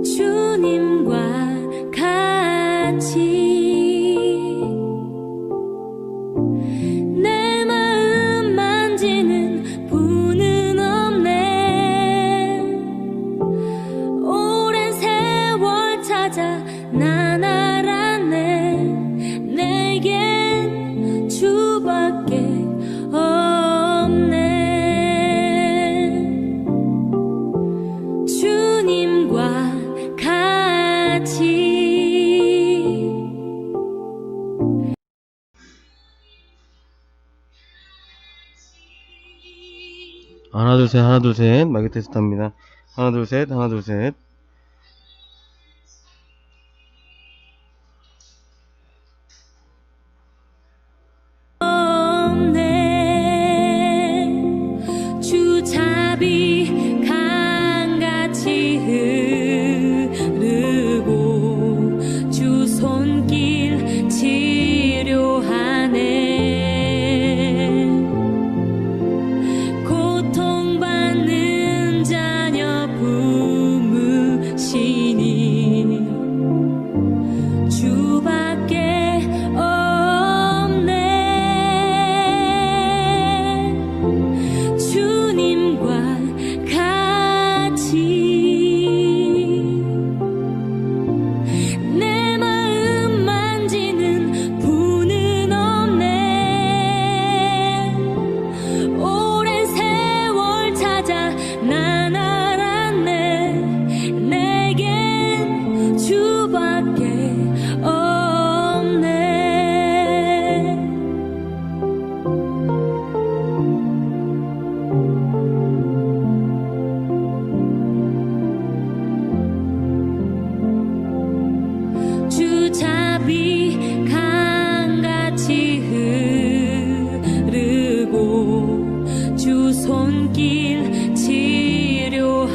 주님과 같이 내 마음 만지는 분은 없네. 오랜 세월 찾아 난 알았네. 내겐 주밖에 없네. 주님과 같이. 하나 둘 셋 하나 둘 셋 마이크 테스트 합니다. 하나 둘 셋 하나 둘 셋. 주잡이 강같이 흐르고 주 손길 치료하네. 고통받는 자녀 품으시니 주밖에 없네. 주님과 같이 내 마음 만지는 분은 없네. 오랜 세월 찾아 난 알았네. 내겐 주밖에 없네. 주잡이 강같이 흐르고 주 손길 치료하네.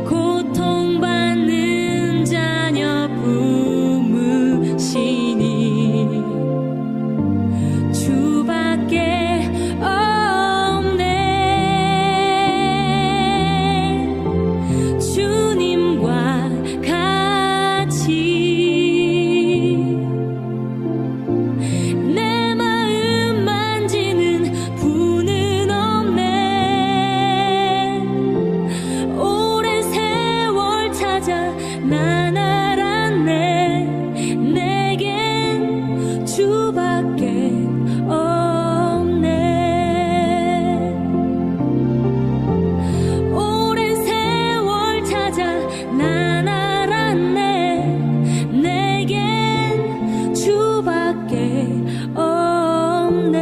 고통받는 자녀 품으시니 주밖에 없네. 주님과 같이 내 마음 만지는 분은 없네. 오랜 세월 찾아 난 알았네. 내겐 주밖에 없네. 오랜 세월 찾아 난 알았네. 내겐 주밖에 없네.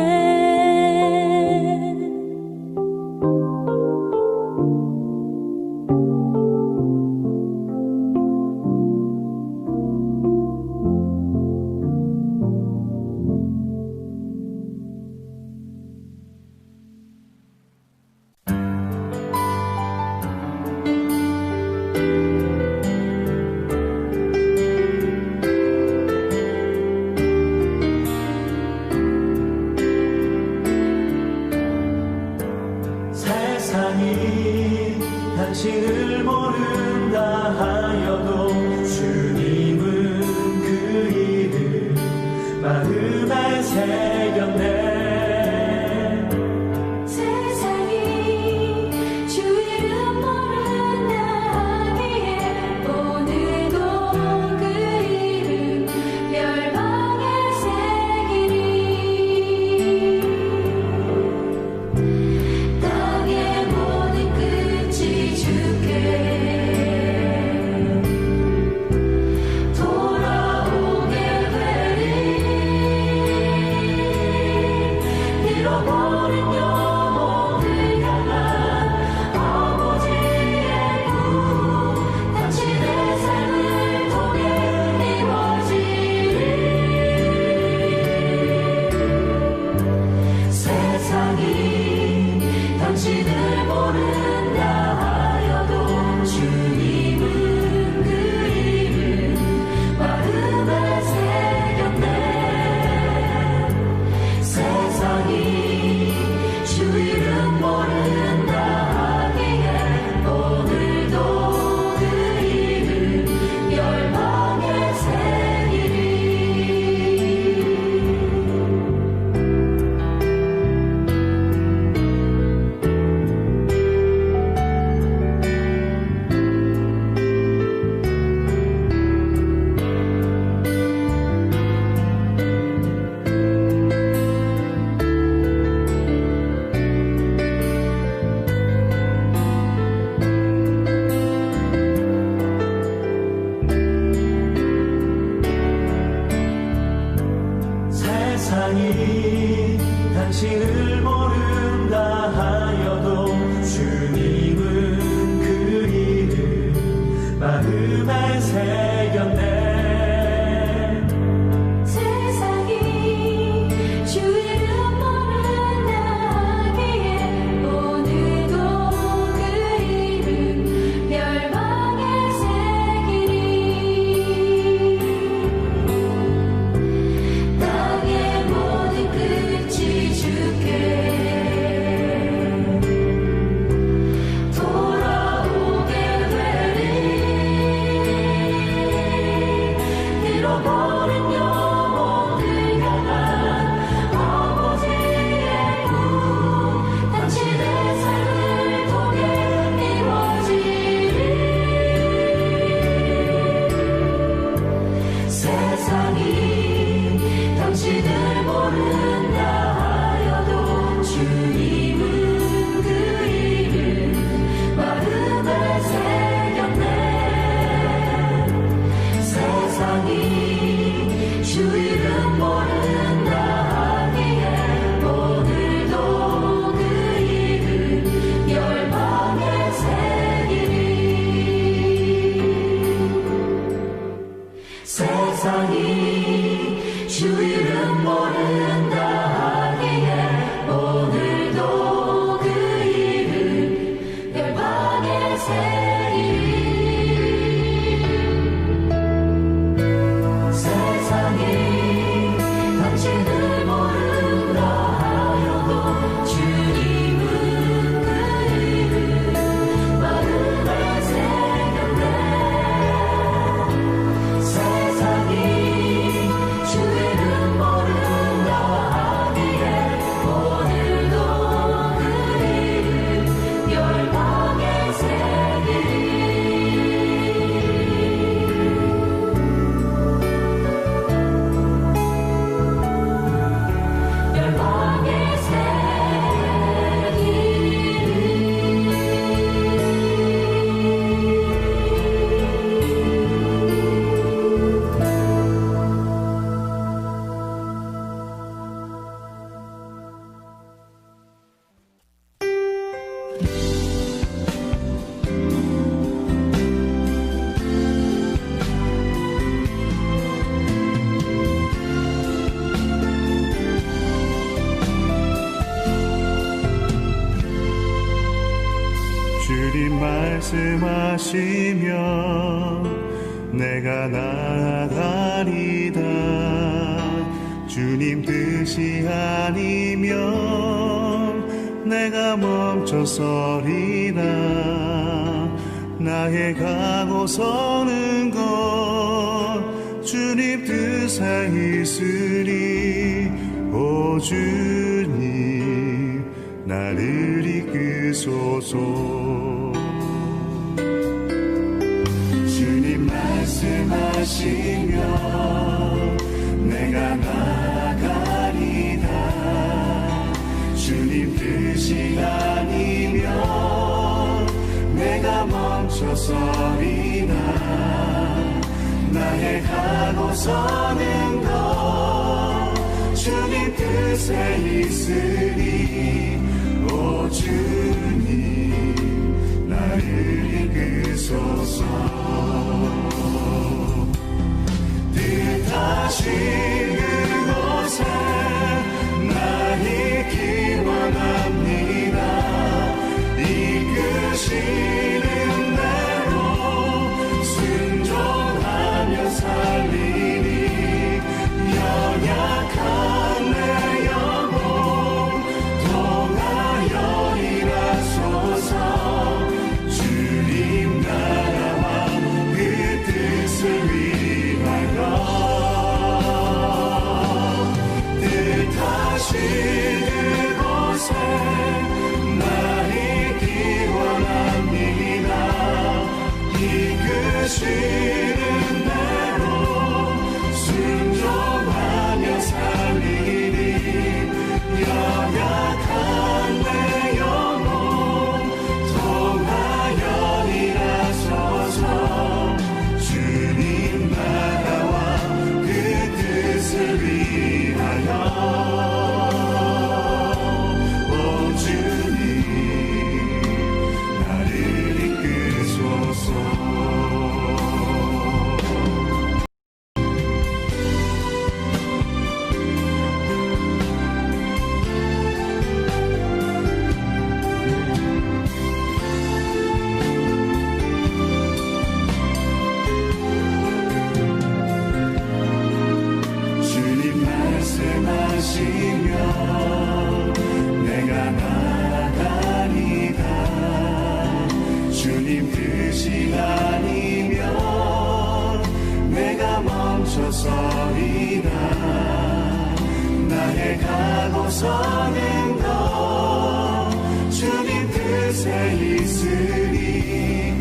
세상이 당신을 모른다 하여도 주님은 그 일을 마음에 새겼네. 세상이 주 이름 모른다 하기에 오늘도 그 이름 멸망에 새기리. 땅의 모든 끝이 주께 돌아오게 되리. 마음에 새겼네. 세상이 주 이름 모른다 하기에 오늘도 그 이름 멸망에 새기리. 땅의 모든 끝이 주께 돌아오게 되리. 잃어버린 영혼들 향한 아버지의 꿈 당신의 삶을 통해 이루어지리. 세상이 당신을 모른다 하여도 주님은 그 이름 마음에 새겼네. 세상이 주 이름 모른다 하기에 오늘도 그 이름 멸망에 새기리. 세상이 주 이름 모른다 하기에 오늘도 그 이름 멸망에 새기리. 세상이 당신을 모른다 하여도 주님은 그 이름 마음에 새겼네. 세상이 주 이름 모른다 하기에 오늘도 그 이름 멸망에 새기리. 멸망에 주님 말씀하시면 내가 나아가리다. 주님 뜻이 아니면 내가 멈춰서리다. 나의 가고 서는 것 주님 뜻에 있으리. 오 주님 나를 이끄소서. 주님 말씀하시면 내가 나아가리다. 주님 뜻이 아니면 내가 멈춰서리다. 나의 가고 서는 것 주님 뜻에 있으리. 오 주님 나를 이끄소서. 뜻하신 그곳에 나 있기 원합니다. 이끄시는 대로 순종하며 살리니 연약한 내 영혼 통하여 일하소서. 주님 나라와 그 뜻을 위하여 뜻 멈춰서리라. 나의 각오서는 더 주님 뜻에 있으니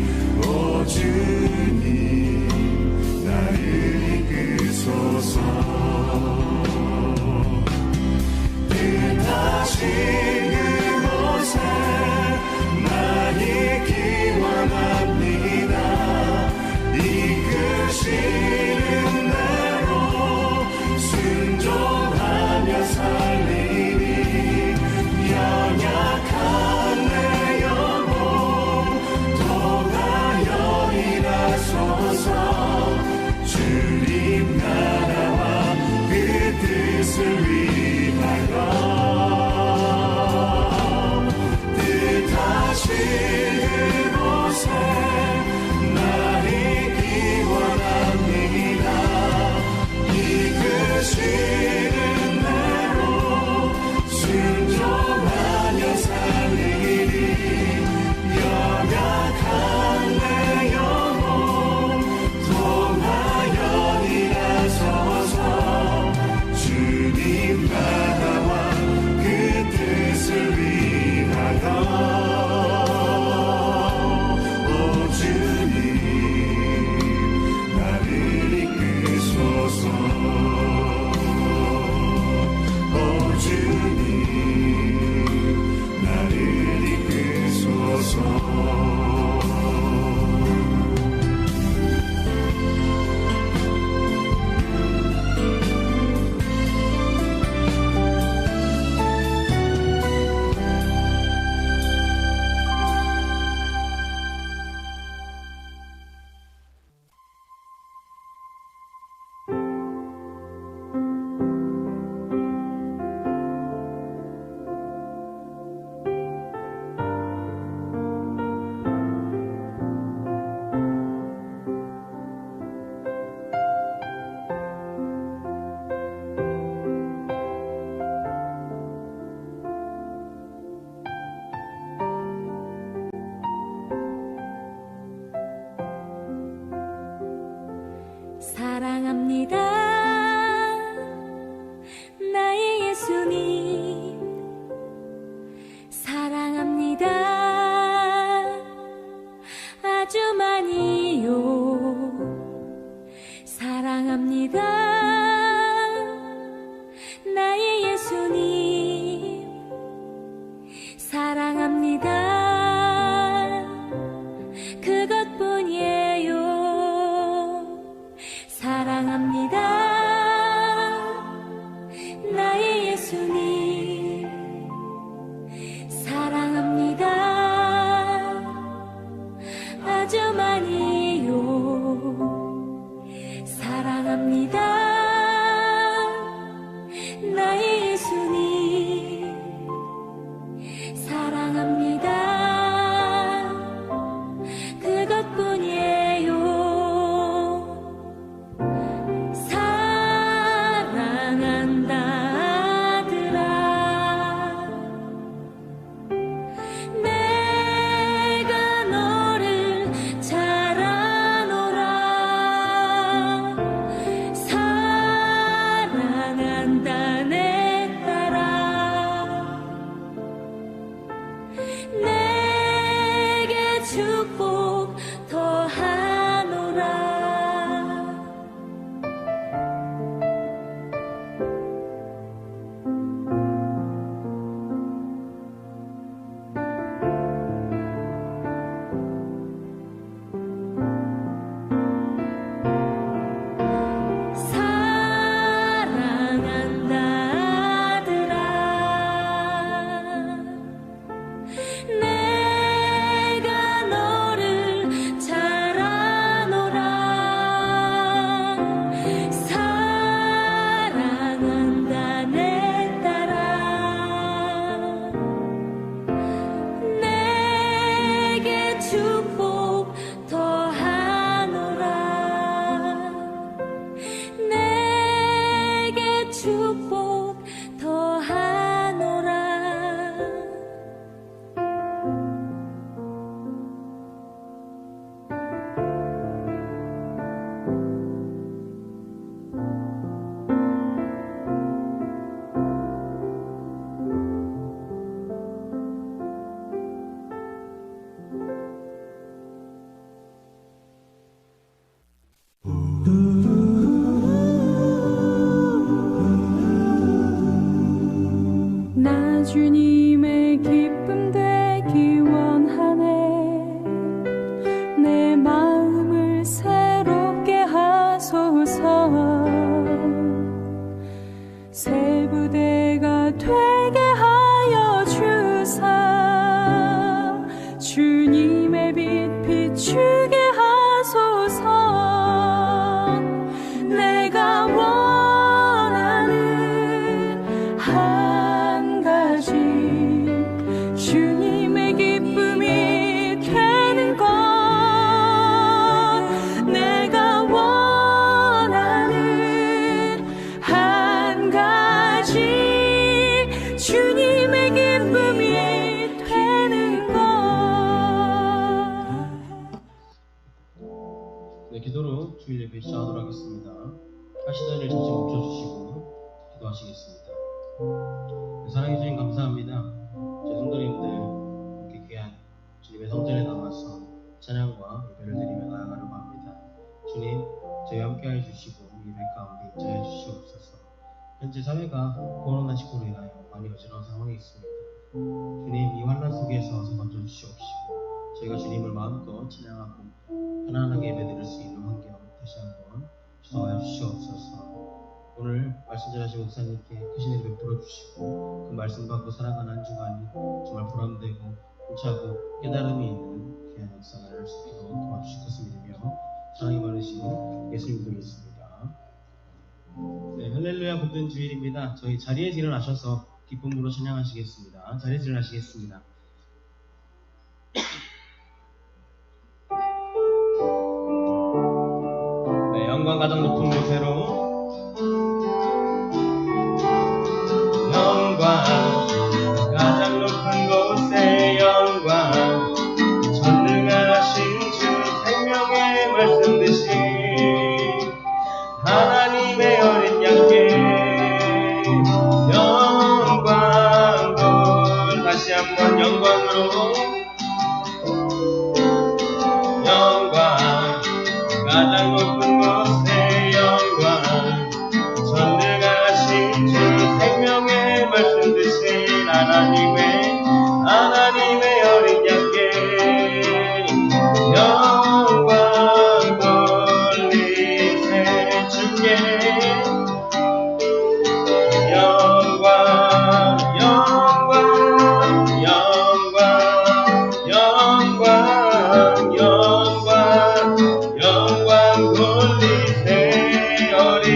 오 주님 나를 이끄소서. 뜻하신 그곳에 나 있기 원합니다. 이끄시는 대로 순종하며 살리니 연약한 내 영혼 통하여 일하소서. 주님 나라와 그 뜻을 위하여 뜻하신 그곳에 나 있기 원합니다. 이끄시는 대로 순종하며 살리니 연약한 내 영혼 통하여 일하소서. 주님 나라와 그 뜻을 위하여 오 주님 나를 이끄소서. 오 주님 나를 이끄소서. 사랑합니다 나의 예수님. 사랑합니다 아주 많이요. 사랑합니다 나의 예수님. 사랑합니다 그것뿐이에요. 사랑합니다 나의 예수님. 사랑합니다 아주 많이요. 사랑합니다 네, 기도로 주일 예배 시작하도록 하겠습니다. 하시던 일 잠시 멈춰주시고 기도하시겠습니다. 네, 사랑해 주님 감사합니다. 제 성도님들 이렇게 귀한 주님의 성전에 나와서 찬양과 예배를 드리며 나아가려고 합니다. 주님, 저희와 함께해 주시고 예배 가운데 임재해 주시옵소서. 현재 사회가 코로나19로 인하여 많이 어지러운 상황에 있습니다. 주님, 이 환난 속에서 어서 건져주시옵시고 저희가 주님을 마음껏 찬양하고 편안하게 예배드릴 수 있는 환경 다시 한번 주도하여 주시옵소서. 오늘 말씀 전하신 목사님께 크신 일 베풀어 주시고 그 말씀 받고 살아가는 한 주간이 정말 보람되고 힘차고 깨달음이 있는 귀한 역사를 할 수 있도록 도와주실 것을 믿으며 사랑이 많으신 예수님 믿습니다. 네, 할렐루야 복된 주일입니다. 저희 자리에서 일어나셔서 기쁨으로 찬양하시겠습니다. 자리에서 일어나시겠습니다. 네, 영광 가장 높은 곳으로 영광 가장 높은 곳에 영광 전능하신 주 생명의 말씀 되신 하나님의 어린 양께 영광을 다시 한번 영광으로 영광 가장 높은 곳에 영광 전능하신 주 생명의 말씀 되신 하나님의 어린 양께 영광 돌리세 주께 영광 영광 영광 영광 영광 영광 돌리세 어린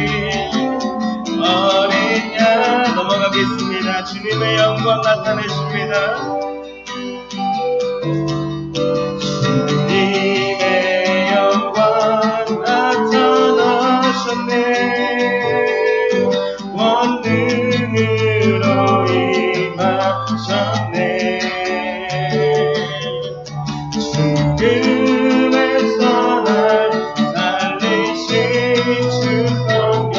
양 넘어가겠습니다. 주님의 영광 나타내십니다. 주님의 영광 나타나셨네. 원능으로 임하셨네. 죽음에서 날 살리신 주 성령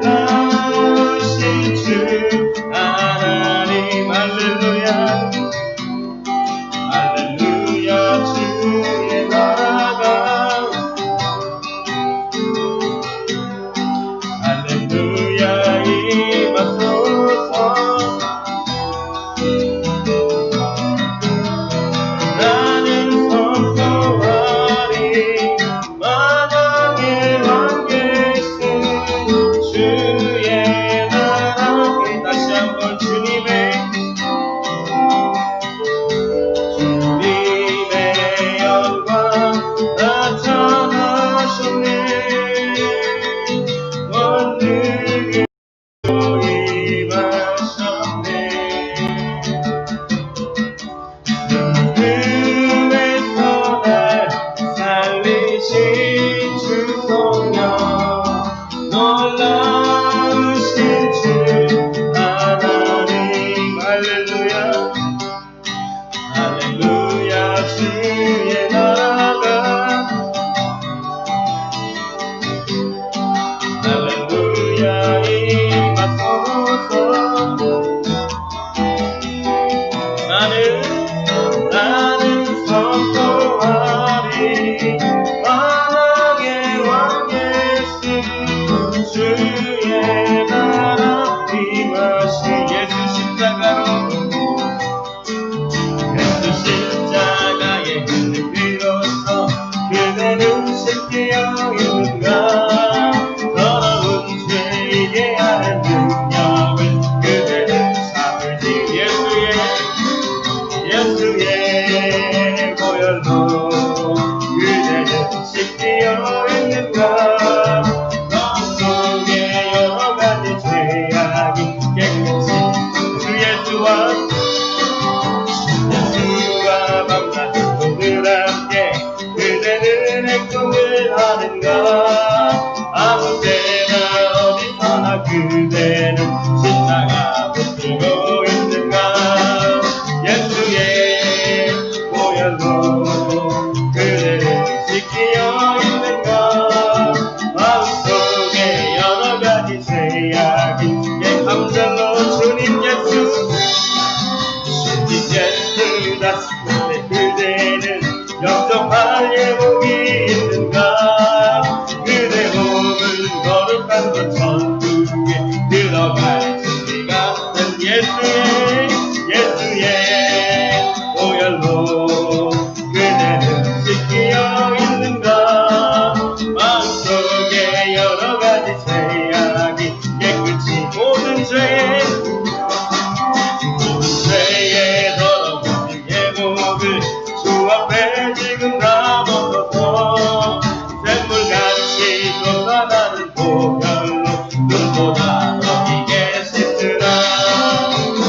나으신 주 하나님 할렐루야 할렐루야 주의 나라가 할렐루야 임하소서. 나는 선포하리 만왕의 왕계신 주의 나라. 다시 한번 주님의 영광 나타나셨네. 원능으로 임하셨네. 죽음에서 날 살리신 주 성령 놀라우신 주 하나님 할렐루야 할렐루야 주의 나라가 할렐루야 임하소서. 나는 선포하리 만왕의 왕계신 주의 나라 임하신 예수 십자가의 힘을 빌어서 그대는 씻기어 있는가. 더러운 죄인의 하는 능력을 그대는 삼을지 예수의 보혈로 그대는 씻기어 있는가. 마음속에 여러 가지 죄악이 깨끗이 주 예수와 밤낮 늘 함께 그대는 행동을 하는가. 아무 때나 어디서나 그대는 십자가 붙들고 있는가. 예수의 보혈로 그대를 지키어 예수 다스는데 그대는 영접할 예복이 있는가? 그대 몸은 거룩한 것 천국에 들어갈 준비가 된 예수의 보혈로 그대는 씻기어 있는가? 마음속에 여러 가지 죄악이 깨끗이 모든 죄에 더러운 예복을 주 앞에 지금 다 벗어서 샘물같이 솟아나는 보혈로 눈보다 너희게 씻으라.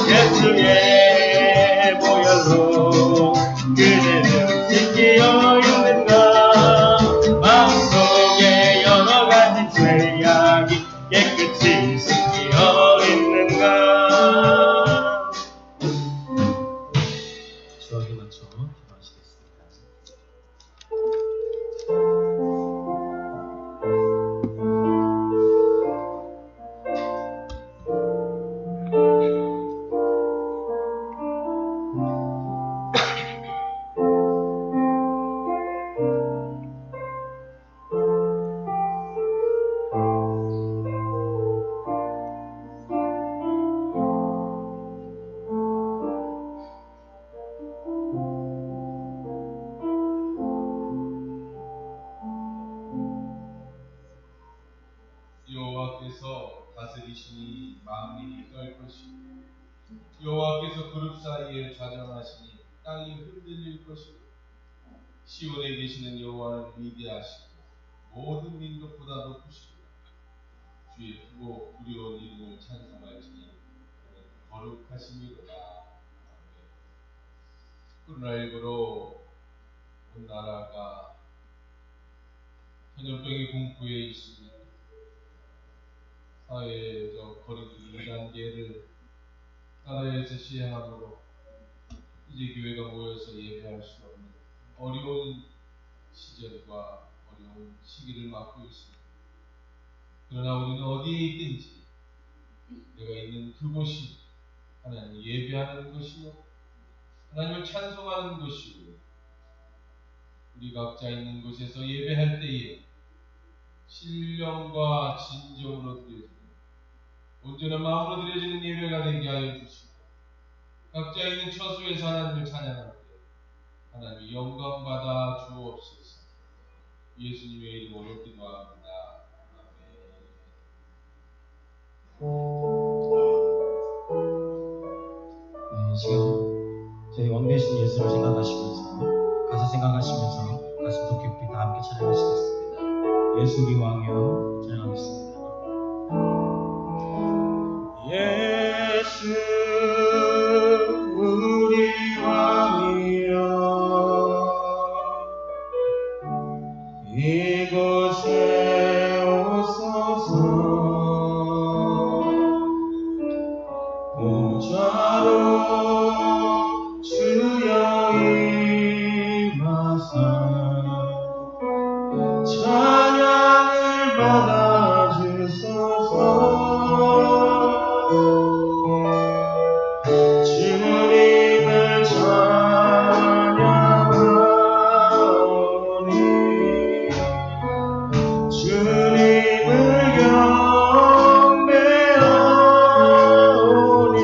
예수의 보혈로 그대는 씻기어 있는가? 마음속에 여러 가지 죄악이 깨끗이 씻기어 있는가? 주하게 맞춰 기도하시겠습니다. 여호와께서 다스리시니 만민이 떨 것이고 여호와께서 그룹 사이에 좌정하시니 땅이 흔들릴 것이고 시온에 계시는 여호와는 위대하시고 모든 민족보다 높으시고 주의 크고 두려운 이름을 찬송할지니 그는 거룩하심이로다. 코로나19로 온 나라가 전염병의 공포에 있으니 사회적 거리두기 2단계를 나라에서 시행함으로 이제 교회가 모여서 예배할 수 없는 어려운 시절과 어려운 시기를 맞고 있습니다. 그러나 우리는 어디에 있든지 내가 있는 그곳이 하나님을 예배하는 것이요 하나님을 찬송하는 것이고 우리 각자 있는 곳에서 예배할 때에 신령과 진정으로 드려지는 온전한 마음으로 드려지는 예배가 되게 하여 주시고 각자 있는 처소에서 하나님을 찬양할 때 하나님이 영광 받아 주옵소서. 예수님의 이름으로 기도합니다. 네, 지금 저희 왕 대신 예수를 생각하시면서 가사 생각하시면서 가슴 깊이 다 함께 찬양하시겠습니다. 예수 우리 왕이여 찬양하겠습니다. 예수 우리 왕이여 이곳에 오소서 보좌로 주여 임하사 찬양을 받아주소서. 주님을 찬양하오니 주님을 경배하오니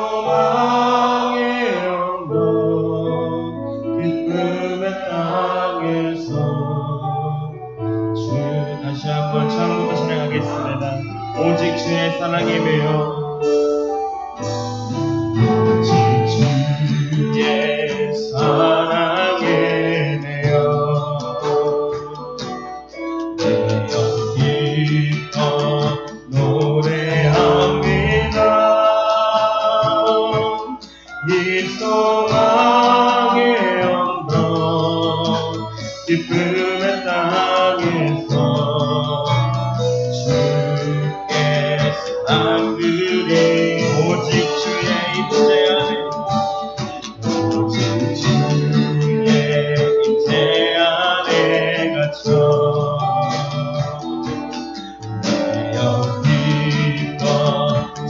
소망의 언덕 기쁨의 땅에서 주 다시 한번 처음부터 찬양하겠습니다. 오직 주의 사랑에 매여 오직 주의 사랑에 매여 내 영 기뻐 노래합니다. 이 소망의 언덕 기쁨의 땅에서 주께 사람들이 오직 주의 임재 안에 오직 주의 임재 안에 갇혀 내 영 기뻐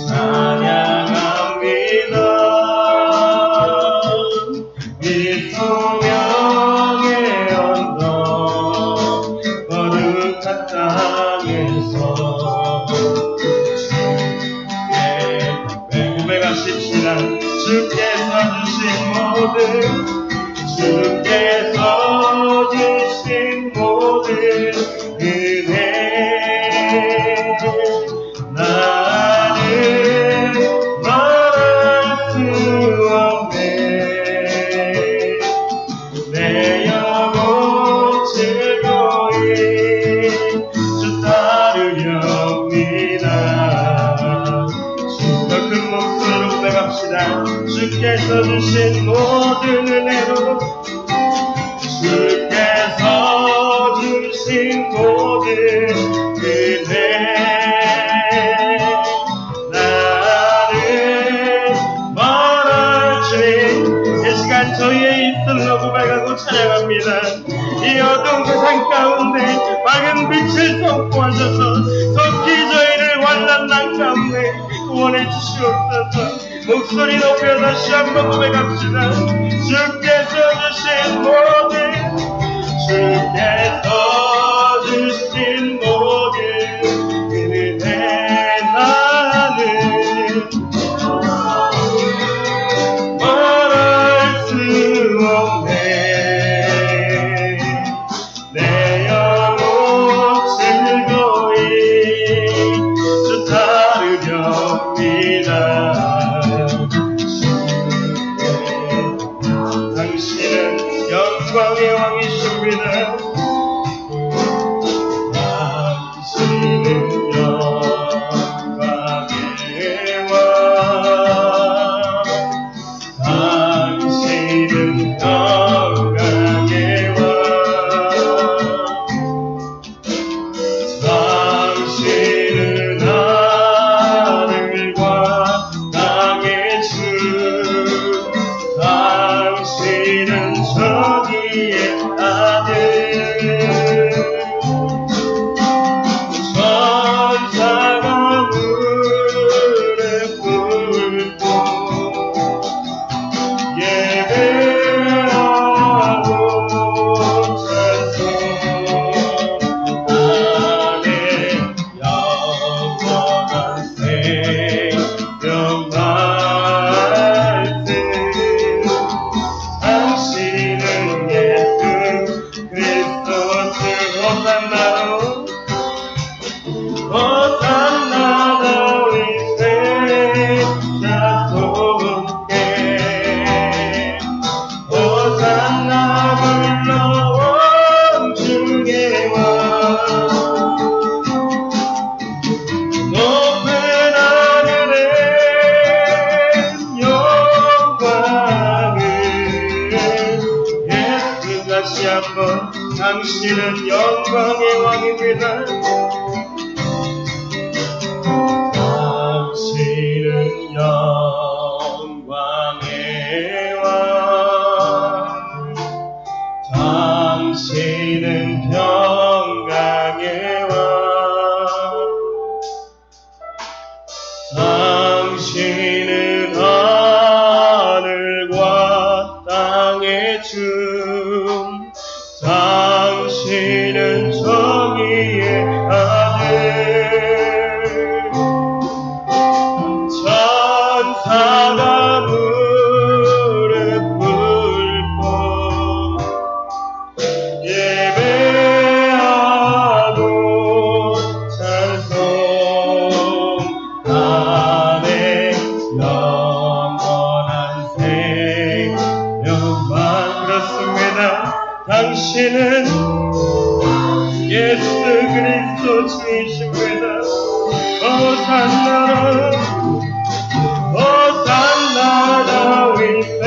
찬양합니다. 이 소명의 언덕 거룩한 땅에서 주께 고백하십시다. 주께서 주신 모든 주께서 주신 모든 은혜 나는 말할 수 없네. 내 영혼 즐거이 주 따르렵니다. 주가 큰 목소리로 고백합시다. 주께서 주신 모든 은혜로 주께서 주신 모든 은혜 나는 말할 수 이 시간 저희의 입술로 고백하고 찬양합니다. 이 어두운 세상 가운데 밝은 빛을 선포하셔서 속히 저희를 환난 날 가운데 구원해 주시옵소서. 목소리 높여 다시 한번 고백합시다. 주께서 주신 모든 주께서 주신 모든 은혜 나는 말할 수 없네. 내 영혼 즐거이 주 따르렵니다. 당신은 영광의 왕이십니다. 당신은 영광의 왕 당신은 영광의 왕 당신은 하늘과 땅의 주 당신은 저기의 아들 천사가 물에 붓고 예배하고 찬송 안에 영원한 생명 말씀 당신은 예수 그리스도 호산나 호산나 다윗 세자 손께 호산나 불러온 주의 왕 높은 하늘에 영광을 예수 다시 한번 당신은 영광의 왕입니다. 당신은 영광의 왕 당신은 평강의 왕 당신은 하늘과 땅의 주 당신은 정의의 당신은 예수 그리스도 주이십니다. 호산나 호산나 다윗의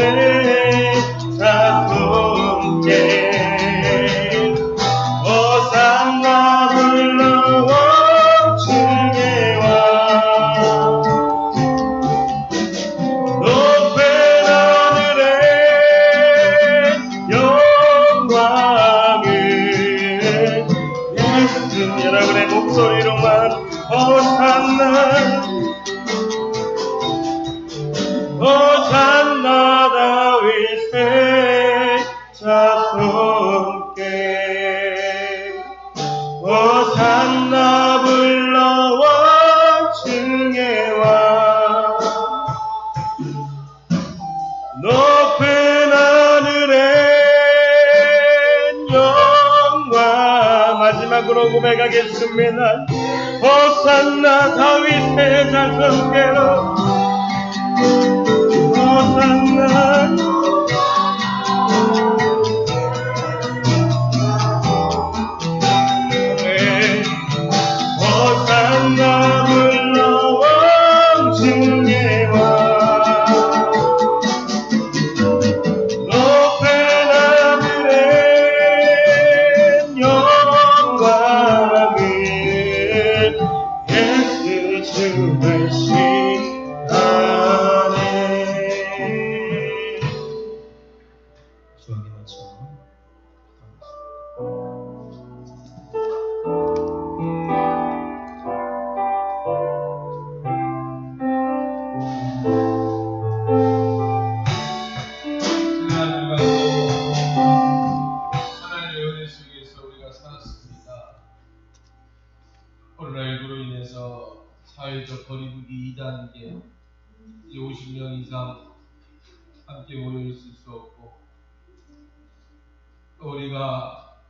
자손께 호산나 불러 왕중에 와 높은 하늘에 영광을 예수 여러분의 목소리로만 호산나 호산나 다윗의 자손께 호산나 불러 왕중에 와 높은 하늘엔 영광 마지막으로 고백하겠습니다. 호산나 다윗의 자손께로 호산나 호산나 불러 왕중에 와 높은 하늘엔 영광을 예수 주시하네. 주하게 맞춰 하나님의 은혜 속에서 우리가 살았습니다. 코로나19로 인해서 사회적 거리두기 2단계 이제 50명 이상 함께 모여 있을 수 없고 또 우리가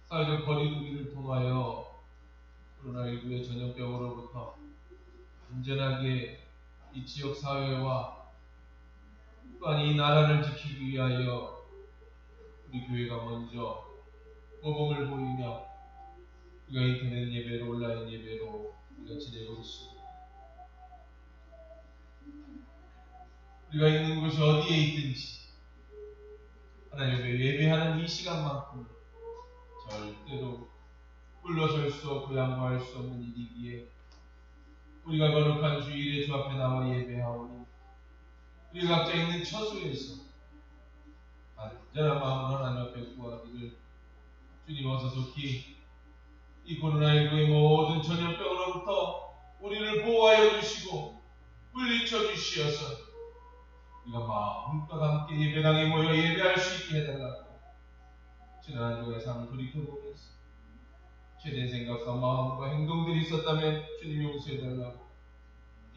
사회적 거리두기를 통하여 코로나19의 전염병으로부터 안전하게 이 지역 사회와 또한 이 나라를 지키기 위하여 우리 교회가 먼저 모범을 보이며 우리가 인터넷 예배로 온라인 예배로 우리가 지내고 있습니다. 우리가 있는 곳이 어디에 있든지 하나님의 예배하는 이 시간만큼 절대로 물러설 수 없고 양보할 수 없는 일이기에 우리가 거룩한 주일에 주 앞에 나와 예배하오니 우리 각자 있는 처소에서 안전한 마음으로 하나님 앞에 구하기를 주님 어서 속히 이 코로나19의 모든 전염병으로부터 우리를 보호하여 주시고 물리쳐 주시어서 우리가 마음과 함께 예배당에 모여 예배할 수 있게 해달라고 지난 한 주의 삶을 돌이켜보면서 죄된 생각과 마음과 행동들이 있었다면 주님 용서해달라고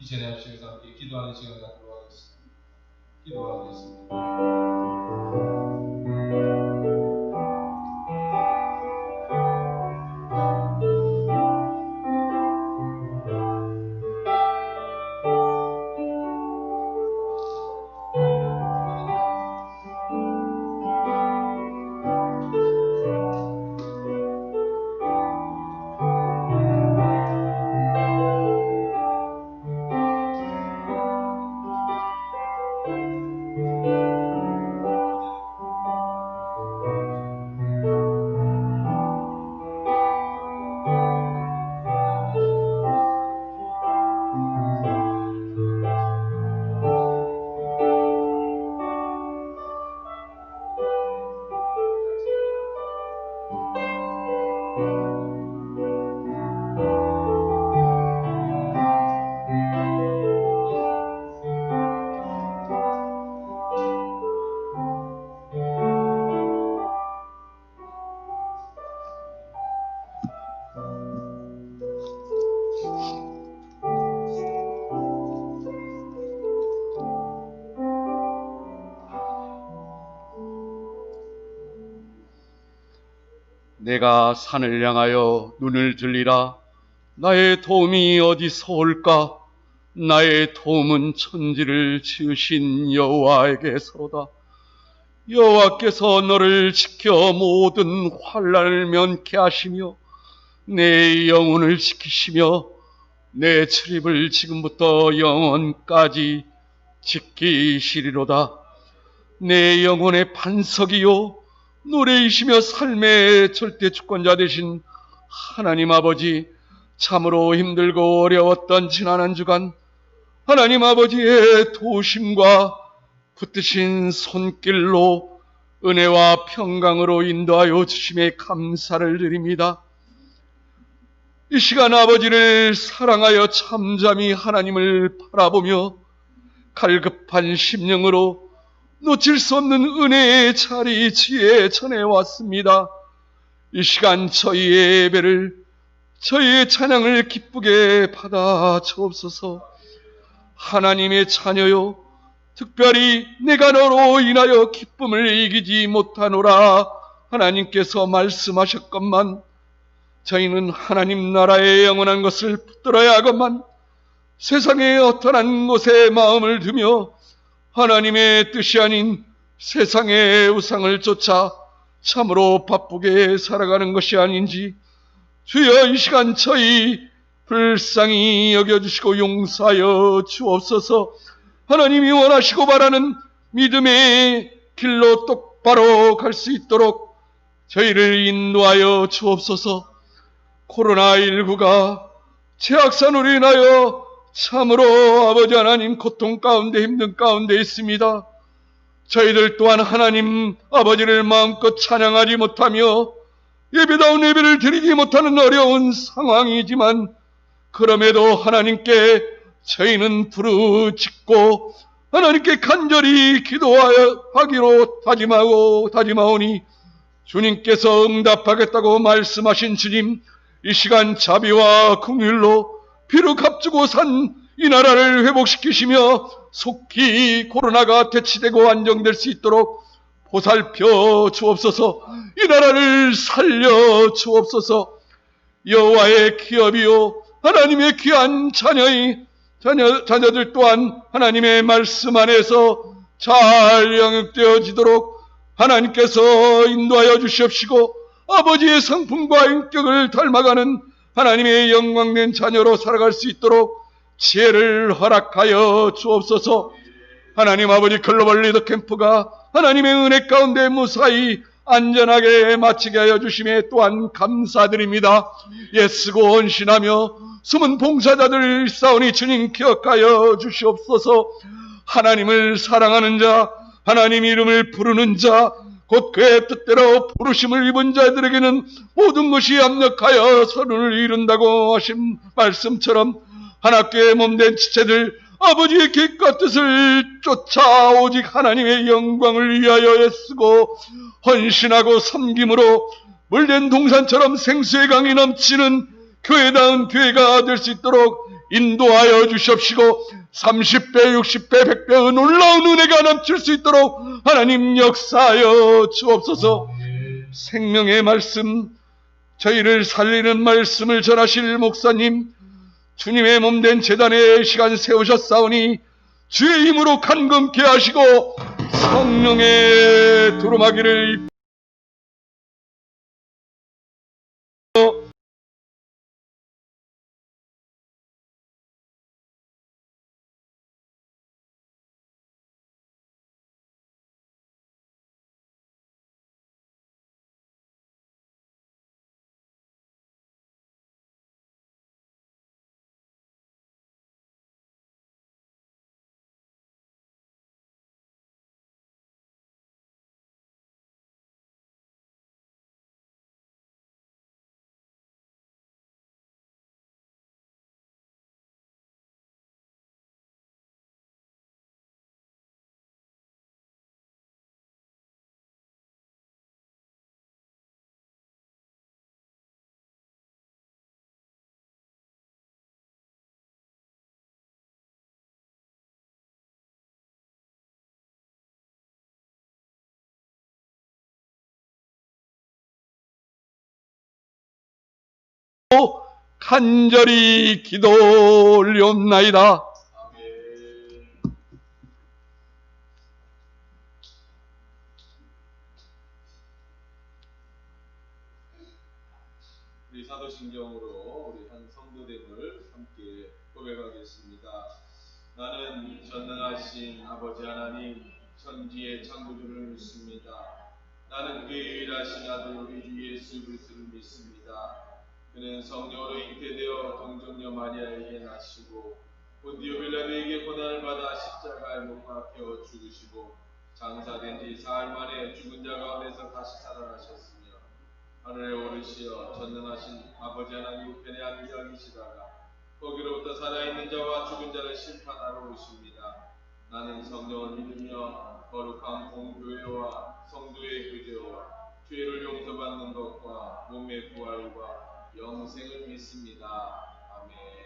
이전에 합심에서 함께 기도하는 시간 갖도록 하겠습니다. 기도하겠습니다. 내가 산을 향하여 눈을 들리라. 나의 도움이 어디서 올까? 나의 도움은 천지를 지으신 여호와에게서로다. 여호와께서 너를 지켜 모든 환난을 면케 하시며 내 영혼을 지키시며 내 출입을 지금부터 영원까지 지키시리로다. 내 영혼의 반석이요 노래이시며 삶의 절대 주권자 되신 하나님 아버지, 참으로 힘들고 어려웠던 지난 한 주간 하나님 아버지의 도우심과 붙드신 손길로 은혜와 평강으로 인도하여 주심에 감사를 드립니다. 이 시간 아버지를 사랑하여 잠잠히 하나님을 바라보며 갈급한 심령으로 놓칠 수 없는 은혜의 자리에 전해왔습니다. 이 시간 저희의 예배를, 저희의 찬양을 기쁘게 받아 주옵소서. 하나님의 자녀요, 특별히 내가 너로 인하여 기쁨을 이기지 못하노라 하나님께서 말씀하셨건만 저희는 하나님 나라의 영원한 것을 붙들어야 하건만 세상의 어떠한 곳에 마음을 두며 하나님의 뜻이 아닌 세상의 우상을 쫓아 참으로 바쁘게 살아가는 것이 아닌지 주여 이 시간 저희 불쌍히 여겨주시고 용서하여 주옵소서. 하나님이 원하시고 바라는 믿음의 길로 똑바로 갈 수 있도록 저희를 인도하여 주옵소서. 코로나19가 제약산으로 인하여 참으로 아버지 하나님 고통 가운데 힘든 가운데 있습니다. 저희들 또한 하나님 아버지를 마음껏 찬양하지 못하며 예배다운 예배를 드리지 못하는 어려운 상황이지만 그럼에도 하나님께 저희는 부르짖고 하나님께 간절히 기도하기로 다짐하오니 주님께서 응답하겠다고 말씀하신 주님, 이 시간 자비와 긍휼로 피로 값주고 산 이 나라를 회복시키시며 속히 코로나가 대치되고 안정될 수 있도록 보살펴 주옵소서. 이 나라를 살려 주옵소서. 여호와의 기업이요 하나님의 귀한 자녀들 또한 하나님의 말씀 안에서 잘 영역되어지도록 하나님께서 인도하여 주시옵시고 아버지의 성품과 인격을 닮아가는 하나님의 영광된 자녀로 살아갈 수 있도록 지혜를 허락하여 주옵소서. 하나님 아버지 글로벌 리더 캠프가 하나님의 은혜 가운데 무사히 안전하게 마치게 하여 주심에 또한 감사드립니다. 애쓰고 헌신하며 숨은 봉사자들 싸우니 주님 기억하여 주시옵소서. 하나님을 사랑하는 자, 하나님 이름을 부르는 자, 곧 그의 뜻대로 부르심을 입은 자들에게는 모든 것이 합력하여 선을 이룬다고 하신 말씀처럼 하나님께 몸된 지체들 아버지의 계획과 뜻을 쫓아 오직 하나님의 영광을 위하여 애쓰고 헌신하고 섬김으로 물된 동산처럼 생수의 강이 넘치는 교회다운 교회가 될 수 있도록 인도하여 주시옵시고 30배, 60배, 100배의 놀라운 은혜가 넘칠 수 있도록 하나님 역사하여 주옵소서. 생명의 말씀, 저희를 살리는 말씀을 전하실 목사님, 주님의 몸된 제단의 시간 세우셨사오니 주의 힘으로 간검케 하시고 성령의 두루마기를 간절히 기도 올리옵나이다. 우리 사도신경으로 우리 한 성도됨을 함께 고백하겠습니다. 나는 전능하신 아버지 하나님 천지의 창조주를 믿습니다. 나는 그의 유일하신 아들 우리 주 예수 그리스도를 믿습니다. 그는 성령으로 잉태되어 동정녀 마리아에게 나시고 본디오 빌라도에게 고난을 받아 십자가에 못 박혀 죽으시고 장사된 지 사흘 만에 죽은 자 가운데서 다시 살아나셨으며 하늘에 오르시어 전능하신 아버지 하나님 우편에 앉아 계시다가 거기로부터 살아있는 자와 죽은 자를 심판하러 오십니다. 나는 성령을 믿으며 거룩한 공교회와 성도의 교제와 죄를 용서받는 것과 몸의 부활과 영생을 믿습니다. 아멘.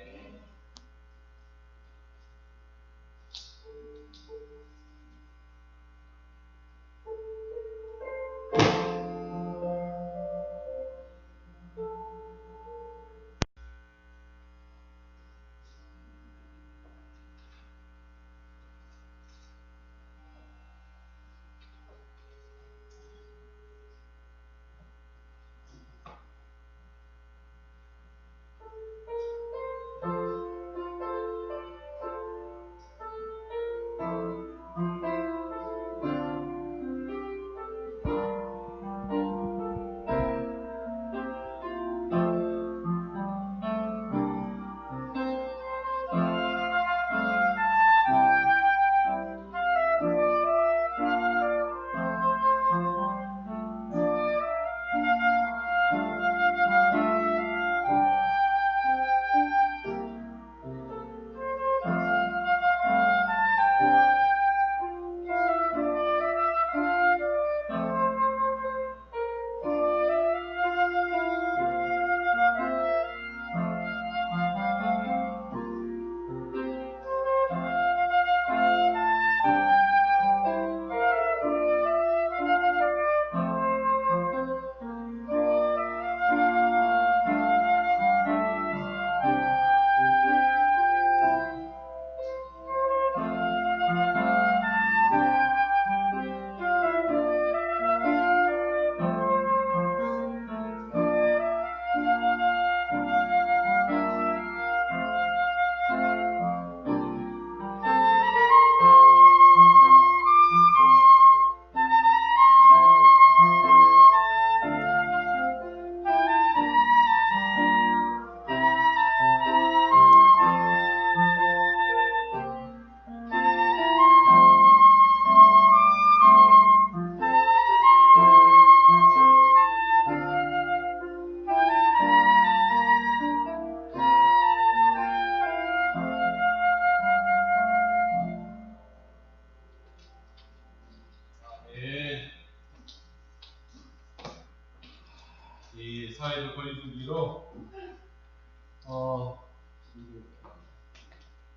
이 사회적 거리두기로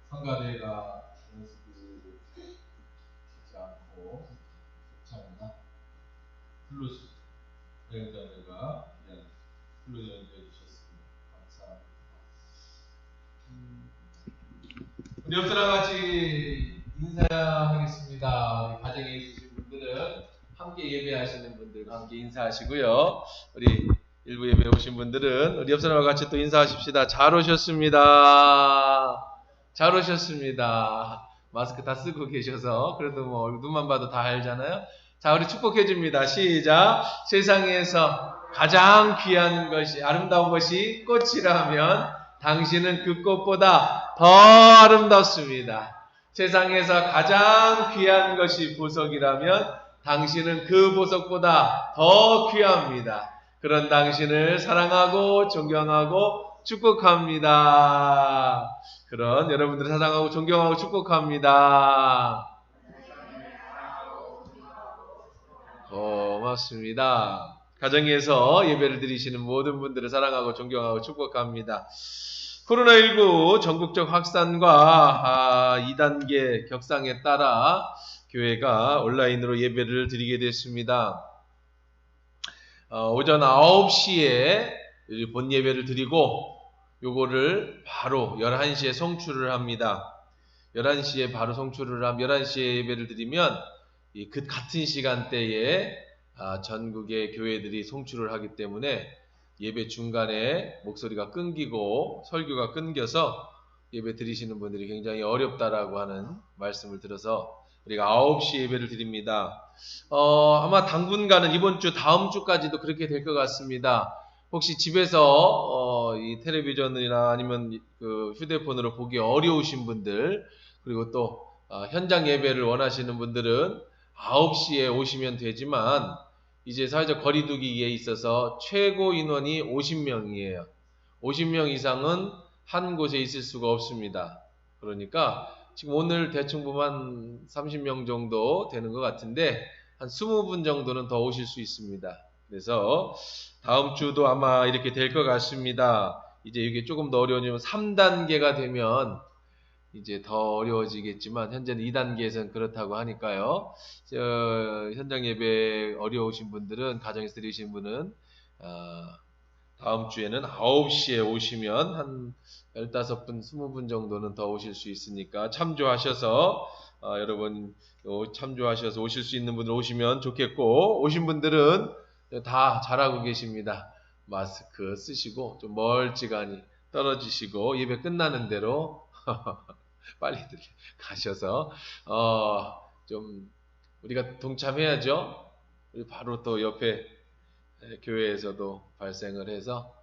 성가대가 연습을 하지 않고 찬이나 블루스 여행자들과 블루 연주해 주셨습니다. 감사합니다. 우리 옆 사람 같이 인사하겠습니다. 우리 가정에 있으신 분들은 함께 예배하시는 분들과 함께 인사하시고요. 우리 일부 예배 오신 분들은 우리 옆 사람과 같이 또 인사하십시다. 잘 오셨습니다. 잘 오셨습니다. 마스크 다 쓰고 계셔서 그래도 뭐 눈만 봐도 다 알잖아요. 자, 우리 축복해 줍니다. 시작. 세상에서 가장 귀한 것이 아름다운 것이 꽃이라면 당신은 그 꽃보다 더 아름답습니다. 세상에서 가장 귀한 것이 보석이라면 당신은 그 보석보다 더 귀합니다. 그런 당신을 사랑하고 존경하고 축복합니다. 그런 여러분들을 사랑하고 존경하고 축복합니다. 고맙습니다. 가정에서 예배를 드리시는 모든 분들을 사랑하고 존경하고 축복합니다. 코로나19 전국적 확산과 2단계 격상에 따라 교회가 온라인으로 예배를 드리게 됐습니다. 오전 9시에 본 예배를 드리고 요거를 바로 11시에 송출을 합니다. 11시에 바로 송출을 하면 11시에 예배를 드리면 그 같은 시간대에 전국의 교회들이 송출을 하기 때문에 예배 중간에 목소리가 끊기고 설교가 끊겨서 예배 드리시는 분들이 굉장히 어렵다라고 하는 말씀을 들어서 우리가 9시 예배를 드립니다. 아마 당분간은 이번 주 다음 주까지도 그렇게 될 것 같습니다. 혹시 집에서 이 텔레비전이나 아니면 그 휴대폰으로 보기 어려우신 분들, 그리고 또 현장 예배를 원하시는 분들은 9시에 오시면 되지만 이제 사회적 거리두기에 있어서 최고 인원이 50명이에요. 50명 이상은 한 곳에 있을 수가 없습니다. 그러니까 지금 오늘 대충 보면 30명 정도 되는 것 같은데 한 20분 정도는 더 오실 수 있습니다. 그래서 다음 주도 아마 이렇게 될 것 같습니다. 이제 이게 조금 더 어려우면 3단계가 되면 이제 더 어려워지겠지만 현재는 2단계에서는 그렇다고 하니까요. 현장 예배 어려우신 분들은, 가정에서 드리신 분은 다음 주에는 9시에 오시면 한 15분, 20분 정도는 더 오실 수 있으니까 참조하셔서 여러분 참조하셔서 오실 수 있는 분들 오시면 좋겠고, 오신 분들은 다 잘하고 계십니다. 마스크 쓰시고 좀 멀찌감히 떨어지시고 예배 끝나는 대로 빨리들 가셔서 좀 우리가 동참해야죠. 우리 바로 또 옆에 교회에서도 발생을 해서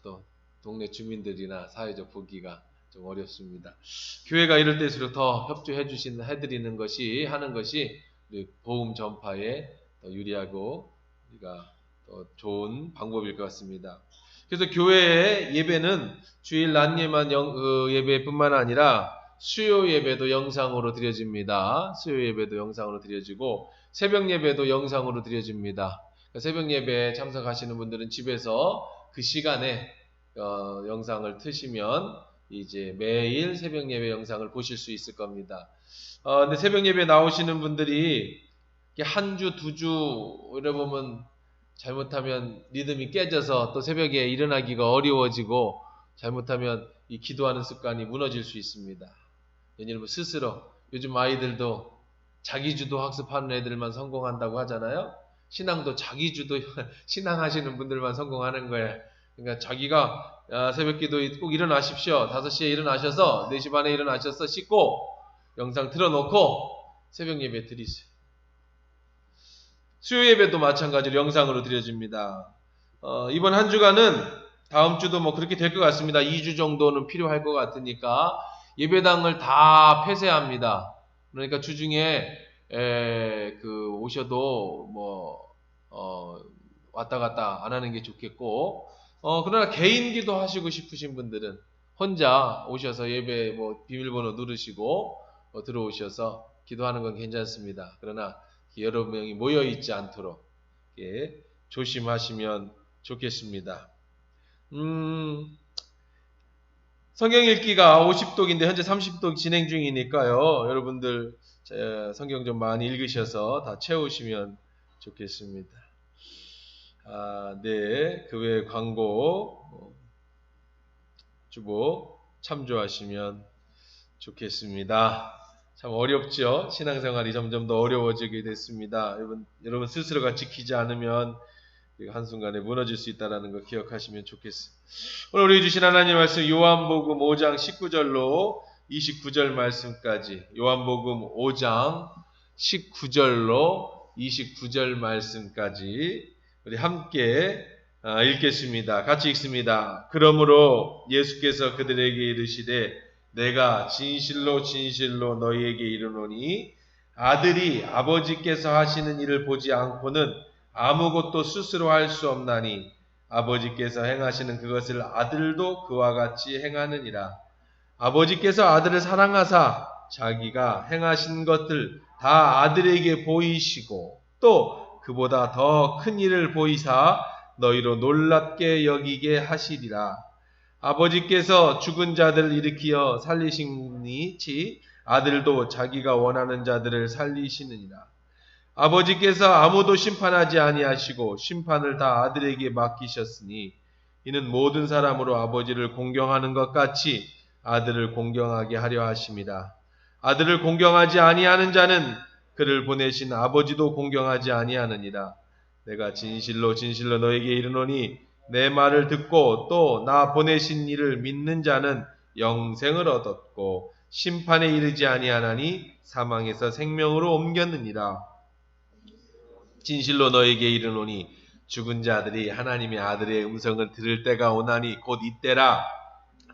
또 동네 주민들이나 사회적 보기가 좀 어렵습니다. 교회가 이럴 때일수록 더 협조해 해드리는 것이, 하는 것이 우리 복음 전파에 더 유리하고 우리가 더 좋은 방법일 것 같습니다. 그래서 교회의 예배는 주일 낮 예배뿐만 아니라 수요 예배도 영상으로 드려집니다. 수요 예배도 영상으로 드려지고 새벽 예배도 영상으로 드려집니다. 새벽 예배에 참석하시는 분들은 집에서 그 시간에 영상을 트시면 이제 매일 새벽 예배 영상을 보실 수 있을 겁니다. 근데 새벽 예배 나오시는 분들이 한 주, 두 주 이래 보면 잘못하면 리듬이 깨져서 또 새벽에 일어나기가 어려워지고 잘못하면 이 기도하는 습관이 무너질 수 있습니다. 왜냐하면 스스로 요즘 아이들도 자기주도 학습하는 애들만 성공한다고 하잖아요. 신앙도 자기주도 신앙하시는 분들만 성공하는 거예요. 그러니까 자기가 새벽 기도 꼭 일어나십시오. 5시에 일어나셔서 4시 반에 일어나셔서 씻고 영상 틀어놓고 새벽 예배 드리세요. 수요 예배도 마찬가지로 영상으로 드려집니다. 이번 한 주간은 다음 주도 뭐 그렇게 될 것 같습니다. 2주 정도는 필요할 것 같으니까 예배당을 다 폐쇄합니다. 그러니까 주중에 오셔도 왔다 갔다 안 하는 게 좋겠고, 그러나 개인 기도 하시고 싶으신 분들은 혼자 오셔서 예배 비밀번호 누르시고 들어오셔서 기도하는 건 괜찮습니다. 그러나 여러 명이 모여 있지 않도록 조심하시면 좋겠습니다. 성경 읽기가 50독인데 현재 30독 진행 중이니까요. 여러분들 성경 좀 많이 읽으셔서 다 채우시면 좋겠습니다. 네, 그 외 광고 주보 참조하시면 좋겠습니다. 참 어렵죠? 신앙생활이 점점 더 어려워지게 됐습니다. 여러분 스스로가 지키지 않으면 한순간에 무너질 수 있다는 거 기억하시면 좋겠습니다. 오늘 우리 주신 하나님 말씀 요한복음 5장 19절로 29절 말씀까지, 요한복음 5장 19절로 29절 말씀까지 우리 함께 읽겠습니다. 같이 읽습니다. 그러므로 예수께서 그들에게 이르시되 내가 진실로 진실로 너희에게 이르노니 아들이 아버지께서 하시는 일을 보지 않고는 아무것도 스스로 할 수 없나니 아버지께서 행하시는 그것을 아들도 그와 같이 행하느니라. 아버지께서 아들을 사랑하사 자기가 행하신 것들 다 아들에게 보이시고 또 그보다 더 큰 일을 보이사 너희로 놀랍게 여기게 하시리라. 아버지께서 죽은 자들을 일으키어 살리시니치 아들도 자기가 원하는 자들을 살리시느니라. 아버지께서 아무도 심판하지 아니하시고 심판을 다 아들에게 맡기셨으니 이는 모든 사람으로 아버지를 공경하는 것 같이 아들을 공경하게 하려 하심이라. 아들을 공경하지 아니하는 자는 그를 보내신 아버지도 공경하지 아니하느니라. 내가 진실로 진실로 너에게 이르노니 내 말을 듣고 또 나 보내신 이를 믿는 자는 영생을 얻었고 심판에 이르지 아니하나니 사망에서 생명으로 옮겼느니라. 진실로 너에게 이르노니 죽은 자들이 하나님의 아들의 음성을 들을 때가 오나니 곧 이때라.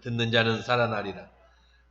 듣는 자는 살아나리라.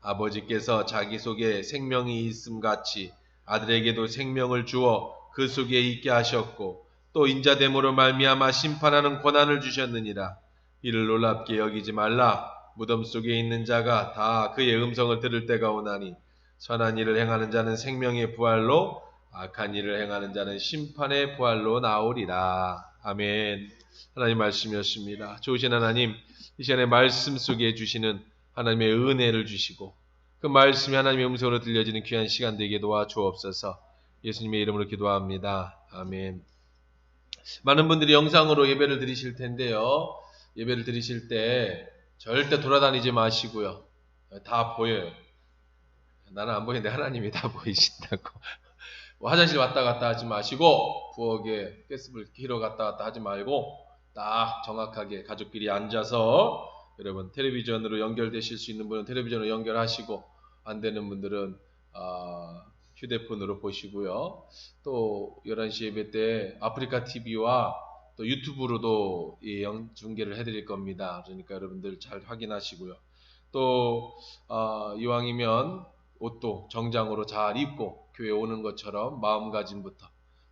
아버지께서 자기 속에 생명이 있음 같이 아들에게도 생명을 주어 그 속에 있게 하셨고 또 인자됨으로 말미암아 심판하는 권한을 주셨느니라. 이를 놀랍게 여기지 말라. 무덤 속에 있는 자가 다 그의 음성을 들을 때가 오나니 선한 일을 행하는 자는 생명의 부활로 악한 일을 행하는 자는 심판의 부활로 나오리라. 아멘. 하나님 말씀이었습니다. 좋으신 하나님, 이 시간에 말씀 속에 주시는 하나님의 은혜를 주시고 그 말씀이 하나님의 음성으로 들려지는 귀한 시간 되게 도와주옵소서. 예수님의 이름으로 기도합니다. 아멘. 많은 분들이 영상으로 예배를 드리실 텐데요. 예배를 드리실 때 절대 돌아다니지 마시고요. 다 보여요. 나는 안 보이는데 하나님이 다 보이신다고. 화장실 왔다 갔다 하지 마시고 부엌에 가스불 키러 갔다 갔다 하지 말고 딱 정확하게 가족끼리 앉아서 여러분 텔레비전으로 연결되실 수 있는 분은 텔레비전으로 연결하시고 안 되는 분들은 휴대폰으로 보시고요. 또 11시 예배 때 아프리카 TV와 또 유튜브로도 이 중계를 해드릴 겁니다. 그러니까 여러분들 잘 확인하시고요. 또 이왕이면 옷도 정장으로 잘 입고 교회 오는 것처럼 마음가짐부터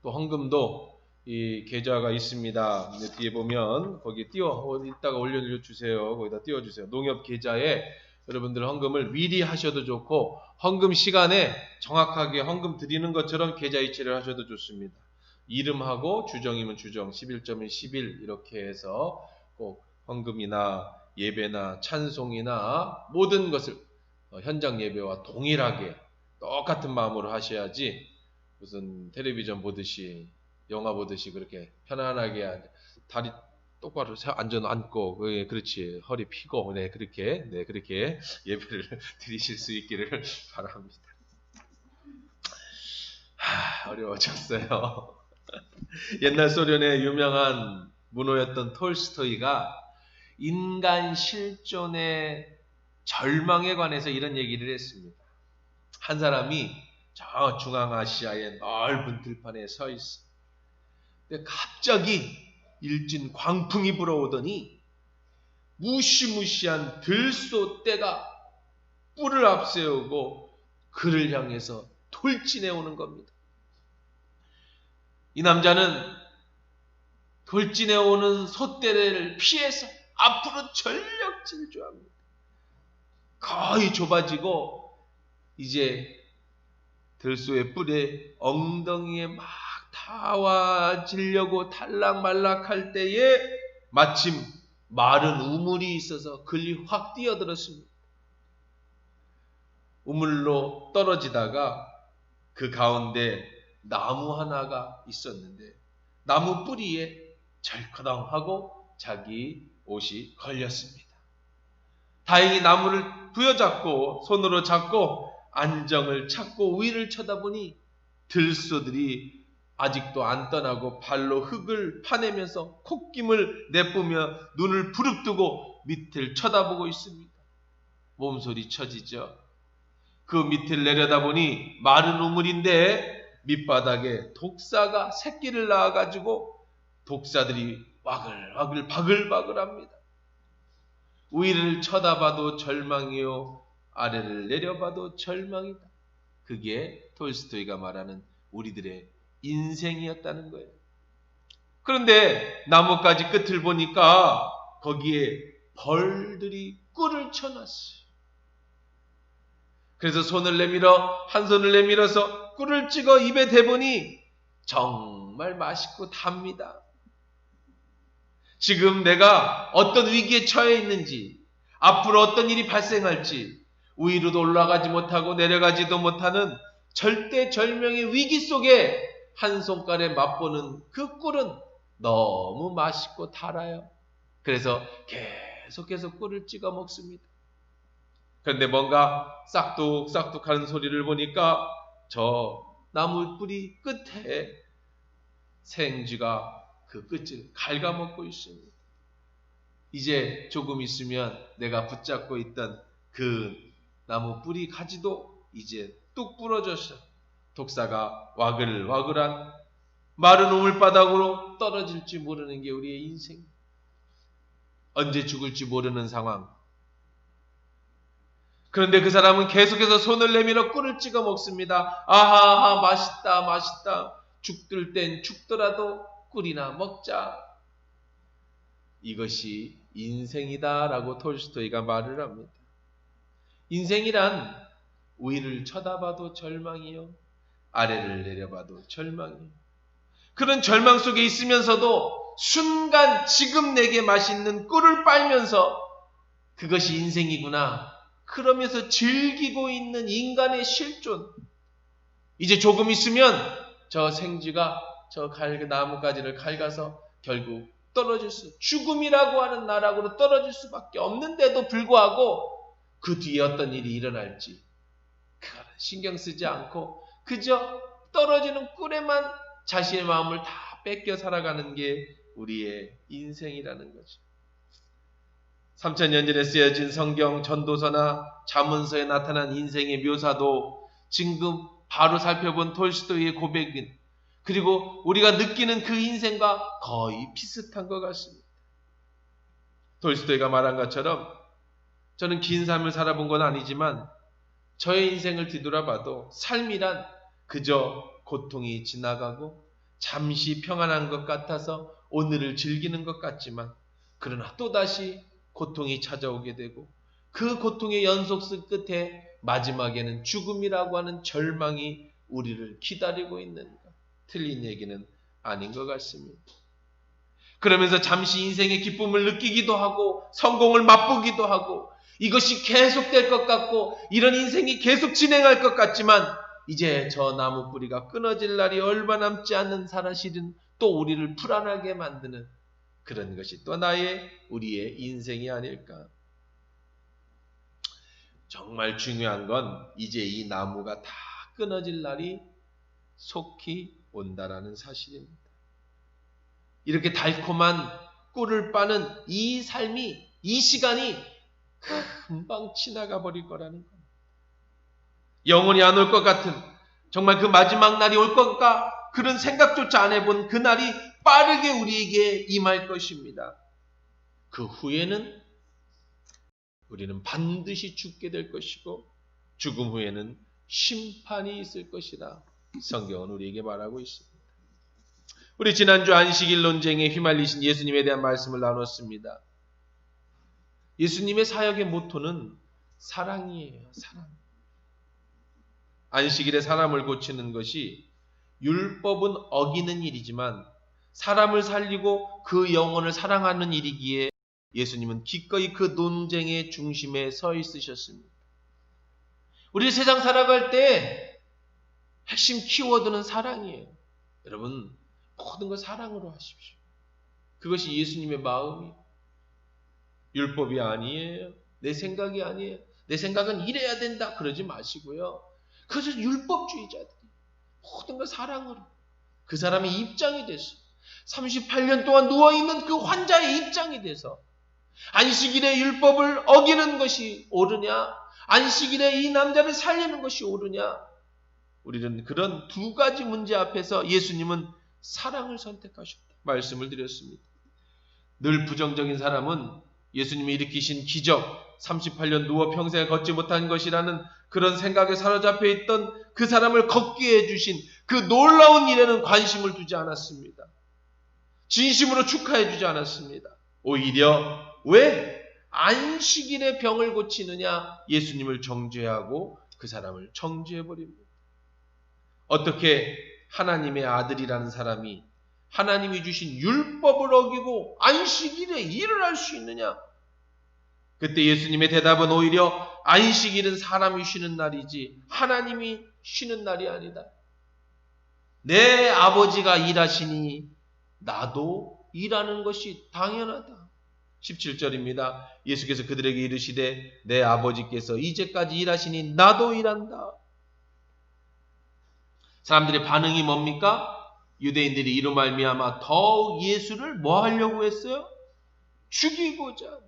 또 헌금도 이 계좌가 있습니다. 뒤에 보면 거기 이따가 올려주세요. 거기다 띄워주세요. 농협 계좌에 여러분들 헌금을 미리 하셔도 좋고 헌금 시간에 정확하게 헌금 드리는 것처럼 계좌 이체를 하셔도 좋습니다. 이름하고 주정이면 주정, 11점은 11 이렇게 해서 꼭 헌금이나 예배나 찬송이나 모든 것을 현장 예배와 동일하게 똑같은 마음으로 하셔야지 무슨 텔레비전 보듯이 영화 보듯이 그렇게 편안하게 다리 똑바로 앉고 그렇지 허리 펴고 그렇게 예배를 드리실 수 있기를 바랍니다. 어려워졌어요. 옛날 소련의 유명한 문호였던 톨스토이가 인간 실존의 절망에 관해서 이런 얘기를 했습니다. 한 사람이 저 중앙아시아의 넓은 들판에 서 있어. 근데 갑자기 일진 광풍이 불어오더니 무시무시한 들소떼가 뿔을 앞세우고 그를 향해서 돌진해 오는 겁니다. 이 남자는 돌진해 오는 소떼를 피해서 앞으로 전력 질주합니다. 거의 좁아지고 이제 들소의 뿔에 엉덩이에 막 닿아지려고 탈락말락할 때에 마침 마른 우물이 있어서 글이 확 뛰어들었습니다. 우물로 떨어지다가 그 가운데 나무 하나가 있었는데 나무 뿌리에 절커덩하고 자기 옷이 걸렸습니다. 다행히 나무를 부여잡고 손으로 잡고 안정을 찾고 위를 쳐다보니 들소들이 아직도 안 떠나고 발로 흙을 파내면서 콧김을 내뿜며 눈을 부릅뜨고 밑을 쳐다보고 있습니다. 몸소리 쳐지죠. 그 밑을 내려다보니 마른 우물인데 밑바닥에 독사가 새끼를 낳아가지고 독사들이 와글와글 바글바글합니다. 위를 쳐다봐도 절망이요 아래를 내려봐도 절망이다. 그게 톨스토이가 말하는 우리들의 인생이었다는 거예요. 그런데 나뭇가지 끝을 보니까 거기에 벌들이 꿀을 쳐놨어요. 그래서 한 손을 내밀어서 꿀을 찍어 입에 대보니 정말 맛있고 답니다. 지금 내가 어떤 위기에 처해 있는지, 앞으로 어떤 일이 발생할지, 위로도 올라가지 못하고 내려가지도 못하는 절대절명의 위기 속에 한 손가락에 맛보는 그 꿀은 너무 맛있고 달아요. 그래서 계속해서 꿀을 찍어 먹습니다. 그런데 뭔가 싹둑싹둑 하는 소리를 보니까 저 나무 뿌리 끝에 생쥐가 그 끝을 갉아먹고 있습니다. 이제 조금 있으면 내가 붙잡고 있던 그 나무 뿌리 가지도 이제 뚝 부러져서 독사가 와글와글한 마른 우물바닥으로 떨어질지 모르는 게 우리의 인생. 언제 죽을지 모르는 상황. 그런데 그 사람은 계속해서 손을 내밀어 꿀을 찍어 먹습니다. 아하하, 맛있다, 맛있다. 죽들 땐 죽더라도 꿀이나 먹자. 이것이 인생이다라고 톨스토이가 말을 합니다. 인생이란 위를 쳐다봐도 절망이요, 아래를 내려봐도 절망이요. 그런 절망 속에 있으면서도 순간 지금 내게 맛있는 꿀을 빨면서 그것이 인생이구나, 그러면서 즐기고 있는 인간의 실존. 이제 조금 있으면 저 생쥐가 저 나무가지를 갈가서 결국 죽음이라고 하는 나락으로 떨어질 수밖에 없는데도 불구하고 그 뒤에 어떤 일이 일어날지 그거는 신경 쓰지 않고 그저 떨어지는 꿀에만 자신의 마음을 다 뺏겨 살아가는 게 우리의 인생이라는 거죠. 3000년 전에 쓰여진 성경 전도서나 잠언서에 나타난 인생의 묘사도 지금 바로 살펴본 톨스토이의 고백인, 그리고 우리가 느끼는 그 인생과 거의 비슷한 것 같습니다. 톨스토이가 말한 것처럼 저는 긴 삶을 살아본 건 아니지만 저의 인생을 뒤돌아봐도 삶이란 그저 고통이 지나가고 잠시 평안한 것 같아서 오늘을 즐기는 것 같지만, 그러나 또다시 고통이 찾아오게 되고 그 고통의 연속성 끝에 마지막에는 죽음이라고 하는 절망이 우리를 기다리고 있는 것. 틀린 얘기는 아닌 것 같습니다. 그러면서 잠시 인생의 기쁨을 느끼기도 하고 성공을 맛보기도 하고 이것이 계속될 것 같고 이런 인생이 계속 진행할 것 같지만 이제 저 나무 뿌리가 끊어질 날이 얼마 남지 않는 사실은 또 우리를 불안하게 만드는 그런 것이 또 우리의 인생이 아닐까. 정말 중요한 건 이제 이 나무가 다 끊어질 날이 속히 온다라는 사실입니다. 이렇게 달콤한 꿀을 빠는 이 삶이, 이 시간이 금방 지나가 버릴 거라는 겁니다. 영원히 안 올 것 같은, 정말 그 마지막 날이 올 건가, 그런 생각조차 안 해본 그 날이 빠르게 우리에게 임할 것입니다. 그 후에는 우리는 반드시 죽게 될 것이고 죽음 후에는 심판이 있을 것이라 성경은 우리에게 말하고 있습니다. 우리 지난주 안식일 논쟁에 휘말리신 예수님에 대한 말씀을 나눴습니다. 예수님의 사역의 모토는 사랑이에요. 사랑. 안식일에 사람을 고치는 것이 율법은 어기는 일이지만 사람을 살리고 그 영혼을 사랑하는 일이기에 예수님은 기꺼이 그 논쟁의 중심에 서 있으셨습니다. 우리 세상 살아갈 때 핵심 키워드는 사랑이에요. 여러분, 모든 걸 사랑으로 하십시오. 그것이 예수님의 마음이에요. 율법이 아니에요. 내 생각이 아니에요. 내 생각은 이래야 된다 그러지 마시고요. 그것은 율법주의자들이 모든 걸 사랑으로, 그 사람의 입장이 돼서 38년 동안 누워있는 그 환자의 입장이 돼서 안식일의 율법을 어기는 것이 옳으냐, 안식일에 이 남자를 살리는 것이 옳으냐, 우리는 그런 두 가지 문제 앞에서 예수님은 사랑을 선택하셨다 말씀을 드렸습니다. 늘 부정적인 사람은 예수님이 일으키신 기적, 38년 누워 평생에 걷지 못한 것이라는 그런 생각에 사로잡혀 있던 그 사람을 걷게 해주신 그 놀라운 일에는 관심을 두지 않았습니다. 진심으로 축하해 주지 않았습니다. 오히려 왜 안식일에 병을 고치느냐, 예수님을 정죄하고 그 사람을 정죄해버립니다. 어떻게 하나님의 아들이라는 사람이 하나님이 주신 율법을 어기고 안식일에 일을 할 수 있느냐? 그때 예수님의 대답은 오히려 안식일은 사람이 쉬는 날이지 하나님이 쉬는 날이 아니다. 내 아버지가 일하시니 나도 일하는 것이 당연하다. 17절입니다. 예수께서 그들에게 이르시되 내 아버지께서 이제까지 일하시니 나도 일한다. 사람들의 반응이 뭡니까? 유대인들이 이로 말미암아 더욱 예수를 뭐 하려고 했어요? 죽이고자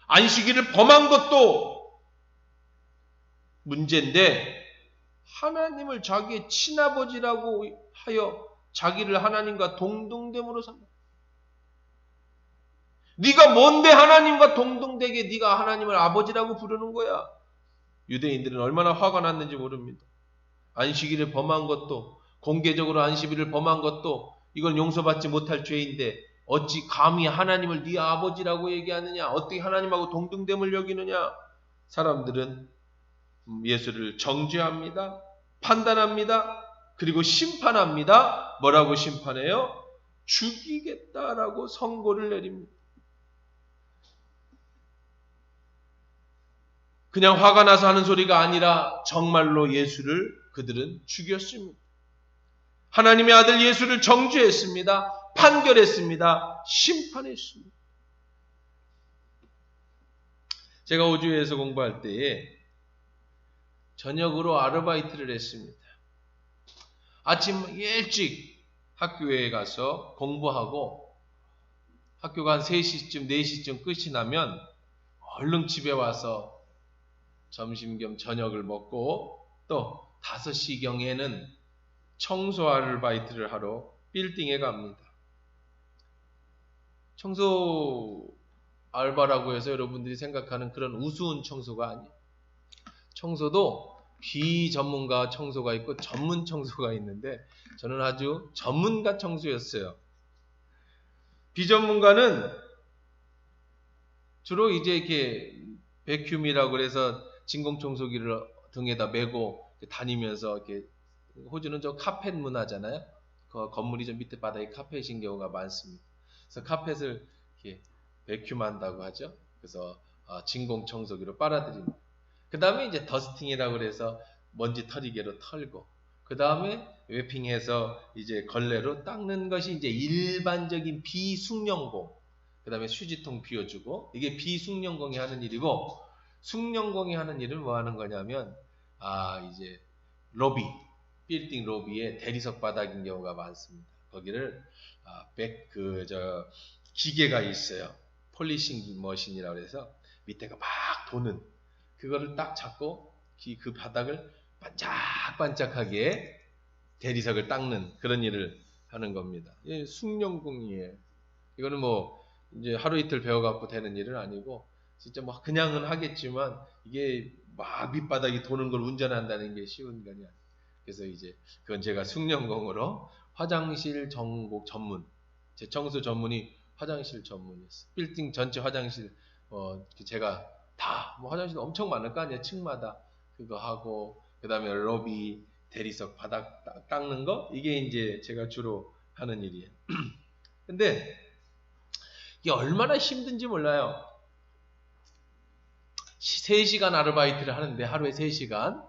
안식일을 범한 것도 문제인데 하나님을 자기의 친아버지라고 하여 자기를 하나님과 동등됨으로 산다. 네가 뭔데 하나님과 동등되게 네가 하나님을 아버지라고 부르는 거야. 유대인들은 얼마나 화가 났는지 모릅니다. 안식일을 범한 것도, 공개적으로 안식일을 범한 것도 이건 용서받지 못할 죄인데 어찌 감히 하나님을 네 아버지라고 얘기하느냐, 어떻게 하나님하고 동등됨을 여기느냐. 사람들은 예수를 정죄합니다, 판단합니다, 그리고 심판합니다. 뭐라고 심판해요? 죽이겠다라고 선고를 내립니다. 그냥 화가 나서 하는 소리가 아니라 정말로 예수를 그들은 죽였습니다. 하나님의 아들 예수를 정죄했습니다. 판결했습니다. 심판했습니다. 제가 호주에서 공부할 때에 저녁으로 아르바이트를 했습니다. 아침 일찍 학교에 가서 공부하고 학교가 한 3시쯤 4시쯤 끝이 나면 얼른 집에 와서 점심 겸 저녁을 먹고 또 5시경에는 청소 아르바이트를 하러 빌딩에 갑니다. 청소 알바라고 해서 여러분들이 생각하는 그런 우스운 청소가 아니에요. 청소도 비전문가 청소가 있고 전문 청소가 있는데 저는 아주 전문가 청소였어요. 비전문가는 주로 이제 이렇게 베큐um이라고 그래서 진공청소기를 등에다 메고 다니면서 이렇게, 호주는 저 카펫 문화잖아요. 그 건물이 좀 밑에 바닥에 카펫인 경우가 많습니다. 그래서 카펫을 이렇게 베큐um한다고 하죠. 그래서 진공청소기로 빨아들입니다. 그 다음에 이제 더스팅이라고 그래서 먼지 털이개로 털고, 그 다음에 웨핑해서 이제 걸레로 닦는 것이 이제 일반적인 비숙련공. 그 다음에 휴지통 비워주고, 이게 비숙련공이 하는 일이고, 숙련공이 하는 일은 뭐 하는 거냐면, 이제 로비, 빌딩 로비에 대리석 바닥인 경우가 많습니다. 거기를 기계가 있어요. 폴리싱 머신이라고 해서 밑에가 막 도는, 그거를 딱 잡고 그 바닥을 반짝반짝하게 대리석을 닦는 그런 일을 하는 겁니다. 예, 숙련공이에요. 이거는 뭐 이제 하루 이틀 배워갖고 되는 일은 아니고, 진짜 뭐 그냥은 하겠지만 이게 막 밑바닥이 도는 걸 운전한다는 게 쉬운 거냐. 그래서 이제 그건 제가 숙련공으로 화장실 전문, 제 청소 전문이 화장실 전문이었어요. 빌딩 전체 화장실 제가 다 뭐 화장실 엄청 많을 거 아니에요. 층마다 그거 하고, 그 다음에 로비 대리석 바닥 닦는 거, 이게 이제 제가 주로 하는 일이에요. 근데 이게 얼마나 힘든지 몰라요. 3시간 아르바이트를 하는데 하루에 3시간,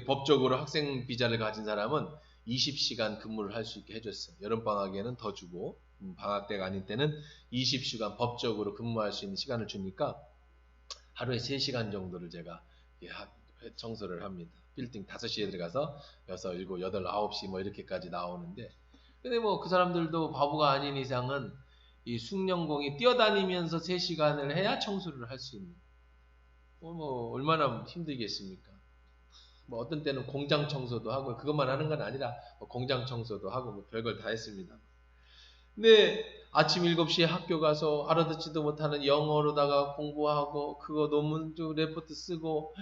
법적으로 학생 비자를 가진 사람은 20시간 근무를 할 수 있게 해줬어요. 여름방학에는 더 주고, 방학 때가 아닌 때는 20시간 법적으로 근무할 수 있는 시간을 주니까 하루에 3시간 정도를 제가 청소를 합니다. 빌딩 5시에 들어가서 6, 7, 8, 9시 뭐 이렇게까지 나오는데, 근데 뭐 그 사람들도 바보가 아닌 이상은 이 숙련공이 뛰어다니면서 3시간을 해야 청소를 할 수 있는, 뭐 얼마나 힘들겠습니까? 뭐 어떤 때는 공장 청소도 하고, 그것만 하는 건 아니라 뭐 공장 청소도 하고 뭐 별걸 다 했습니다. 근데 아침 7시에 학교 가서 알아듣지도 못하는 영어로다가 공부하고, 그거 논문 레포트 쓰고,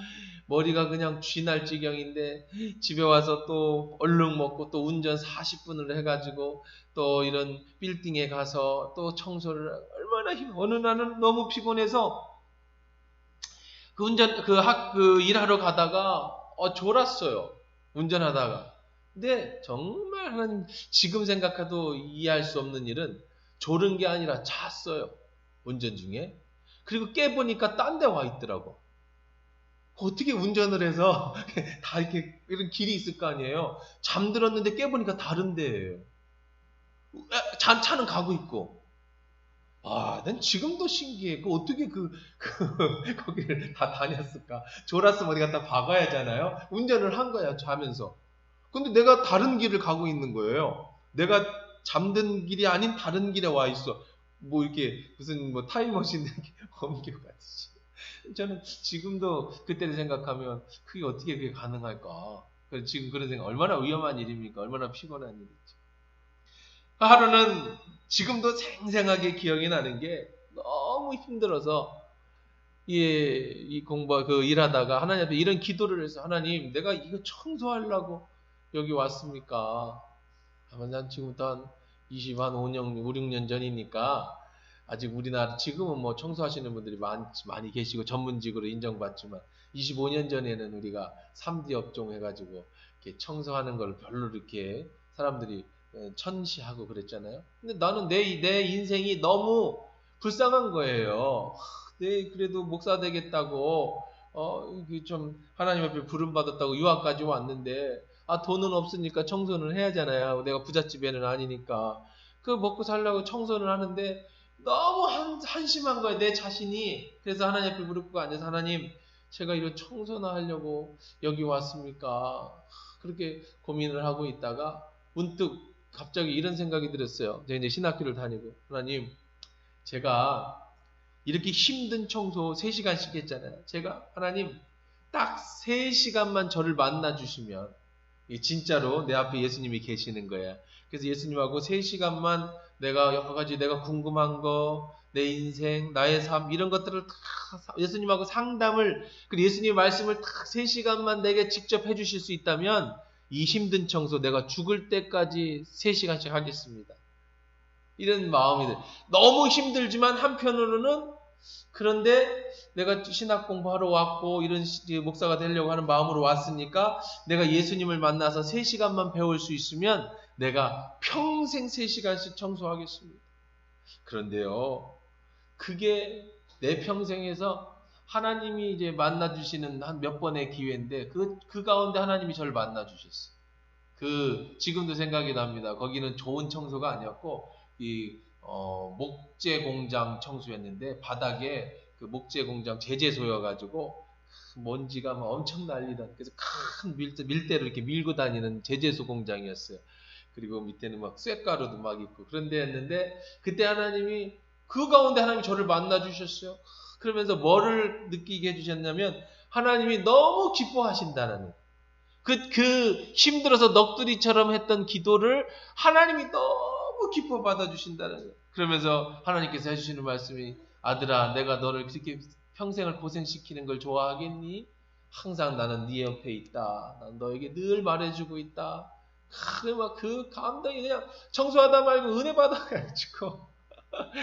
머리가 그냥 쥐날 지경인데, 집에 와서 또 얼른 먹고 또 운전 40분을 해가지고 또 이런 빌딩에 가서 또 청소를, 얼마나 어느 날은 너무 피곤해서 일하러 가다가 졸았어요. 운전하다가. 근데 정말 지금 생각해도 이해할 수 없는 일은 졸은 게 아니라 잤어요. 운전 중에. 그리고 깨보니까 딴 데 와 있더라고. 어떻게 운전을 해서 다 이렇게 이런 길이 있을 거 아니에요. 잠들었는데 깨보니까 다른 데예요. 차는 가고 있고. 난 지금도 신기해. 어떻게 거기를 다 다녔을까? 졸았으면 어디 갖다 박아야 하잖아요. 운전을 한 거야, 자면서. 근데 내가 다른 길을 가고 있는 거예요. 내가 잠든 길이 아닌 다른 길에 와 있어. 뭐 이렇게 무슨 뭐 타임머신 이렇게 옮겨가듯이. 저는 지금도 그때를 생각하면 그게 어떻게 그게 가능할까? 지금 그런 생각, 얼마나 위험한 일입니까? 얼마나 피곤한 일이지. 하루는 지금도 생생하게 기억이 나는 게 너무 힘들어서 이 공부 일하다가 하나님 앞에 이런 기도를 해서 하나님 내가 이거 청소하려고 여기 왔습니까? 아마 난 지금부터 한 5, 6년 전이니까 아직 우리나라 지금은 뭐 청소하시는 분들이 많이 계시고 전문직으로 인정받지만 25년 전에는 우리가 3D 업종 해가지고 이렇게 청소하는 걸 별로 이렇게 사람들이 천시하고 그랬잖아요. 근데 나는 내 인생이 너무 불쌍한 거예요. 그래도 목사 되겠다고 좀 하나님 앞에 부름 받았다고 유학까지 왔는데 돈은 없으니까 청소는 해야 하잖아요. 내가 부잣집에는 아니니까 그 먹고 살려고 청소를 하는데 너무 한심한 거예요, 내 자신이. 그래서 하나님 앞에 무릎 꿇고 앉아서 하나님, 제가 이런 청소나 하려고 여기 왔습니까? 그렇게 고민을 하고 있다가 문득 갑자기 이런 생각이 들었어요. 제가 이제 신학교를 다니고, 하나님, 제가 이렇게 힘든 청소 3시간씩 했잖아요. 제가 하나님 딱 3시간만 저를 만나 주시면 진짜로 내 앞에 예수님이 계시는 거야. 그래서 예수님하고 3시간만 내가 여러 가지 내가 궁금한 거, 내 인생, 나의 삶 이런 것들을 다 예수님하고 상담을, 그리고 예수님의 말씀을 딱 3시간만 내게 직접 해주실 수 있다면 이 힘든 청소 내가 죽을 때까지 3시간씩 하겠습니다. 이런 마음이 들어요. 너무 힘들지만 한편으로는 그런데 내가 신학 공부하러 왔고 이런 목사가 되려고 하는 마음으로 왔으니까 내가 예수님을 만나서 3시간만 배울 수 있으면 내가 평생 3시간씩 청소하겠습니다. 그런데요, 그게 내 평생에서 하나님이 이제 만나주시는 한 몇 번의 기회인데 그 가운데 하나님이 저를 만나주셨어요. 지금도 생각이 납니다. 거기는 좋은 청소가 아니었고 목재 공장 청소였는데 바닥에 그 목재 공장 제재소여가지고 먼지가 막 엄청 날리던, 그래서 큰 밀대로 이렇게 밀고 다니는 제재소 공장이었어요. 그리고 밑에는 막 쇳가루도 막 있고 그런 데였는데 그때 하나님이 그 가운데 하나님이 저를 만나 주셨어요. 그러면서 뭐를 느끼게 해주셨냐면 하나님이 너무 기뻐하신다는, 그 힘들어서 넋두리처럼 했던 기도를 하나님이 너무 기뻐 받아주신다는 거예요. 그러면서 하나님께서 해주시는 말씀이, 아들아, 내가 너를 그렇게 평생을 고생시키는 걸 좋아하겠니? 항상 나는 네 옆에 있다. 난 너에게 늘 말해주고 있다. 그 감동이 그냥 청소하다 말고 은혜 받아가지고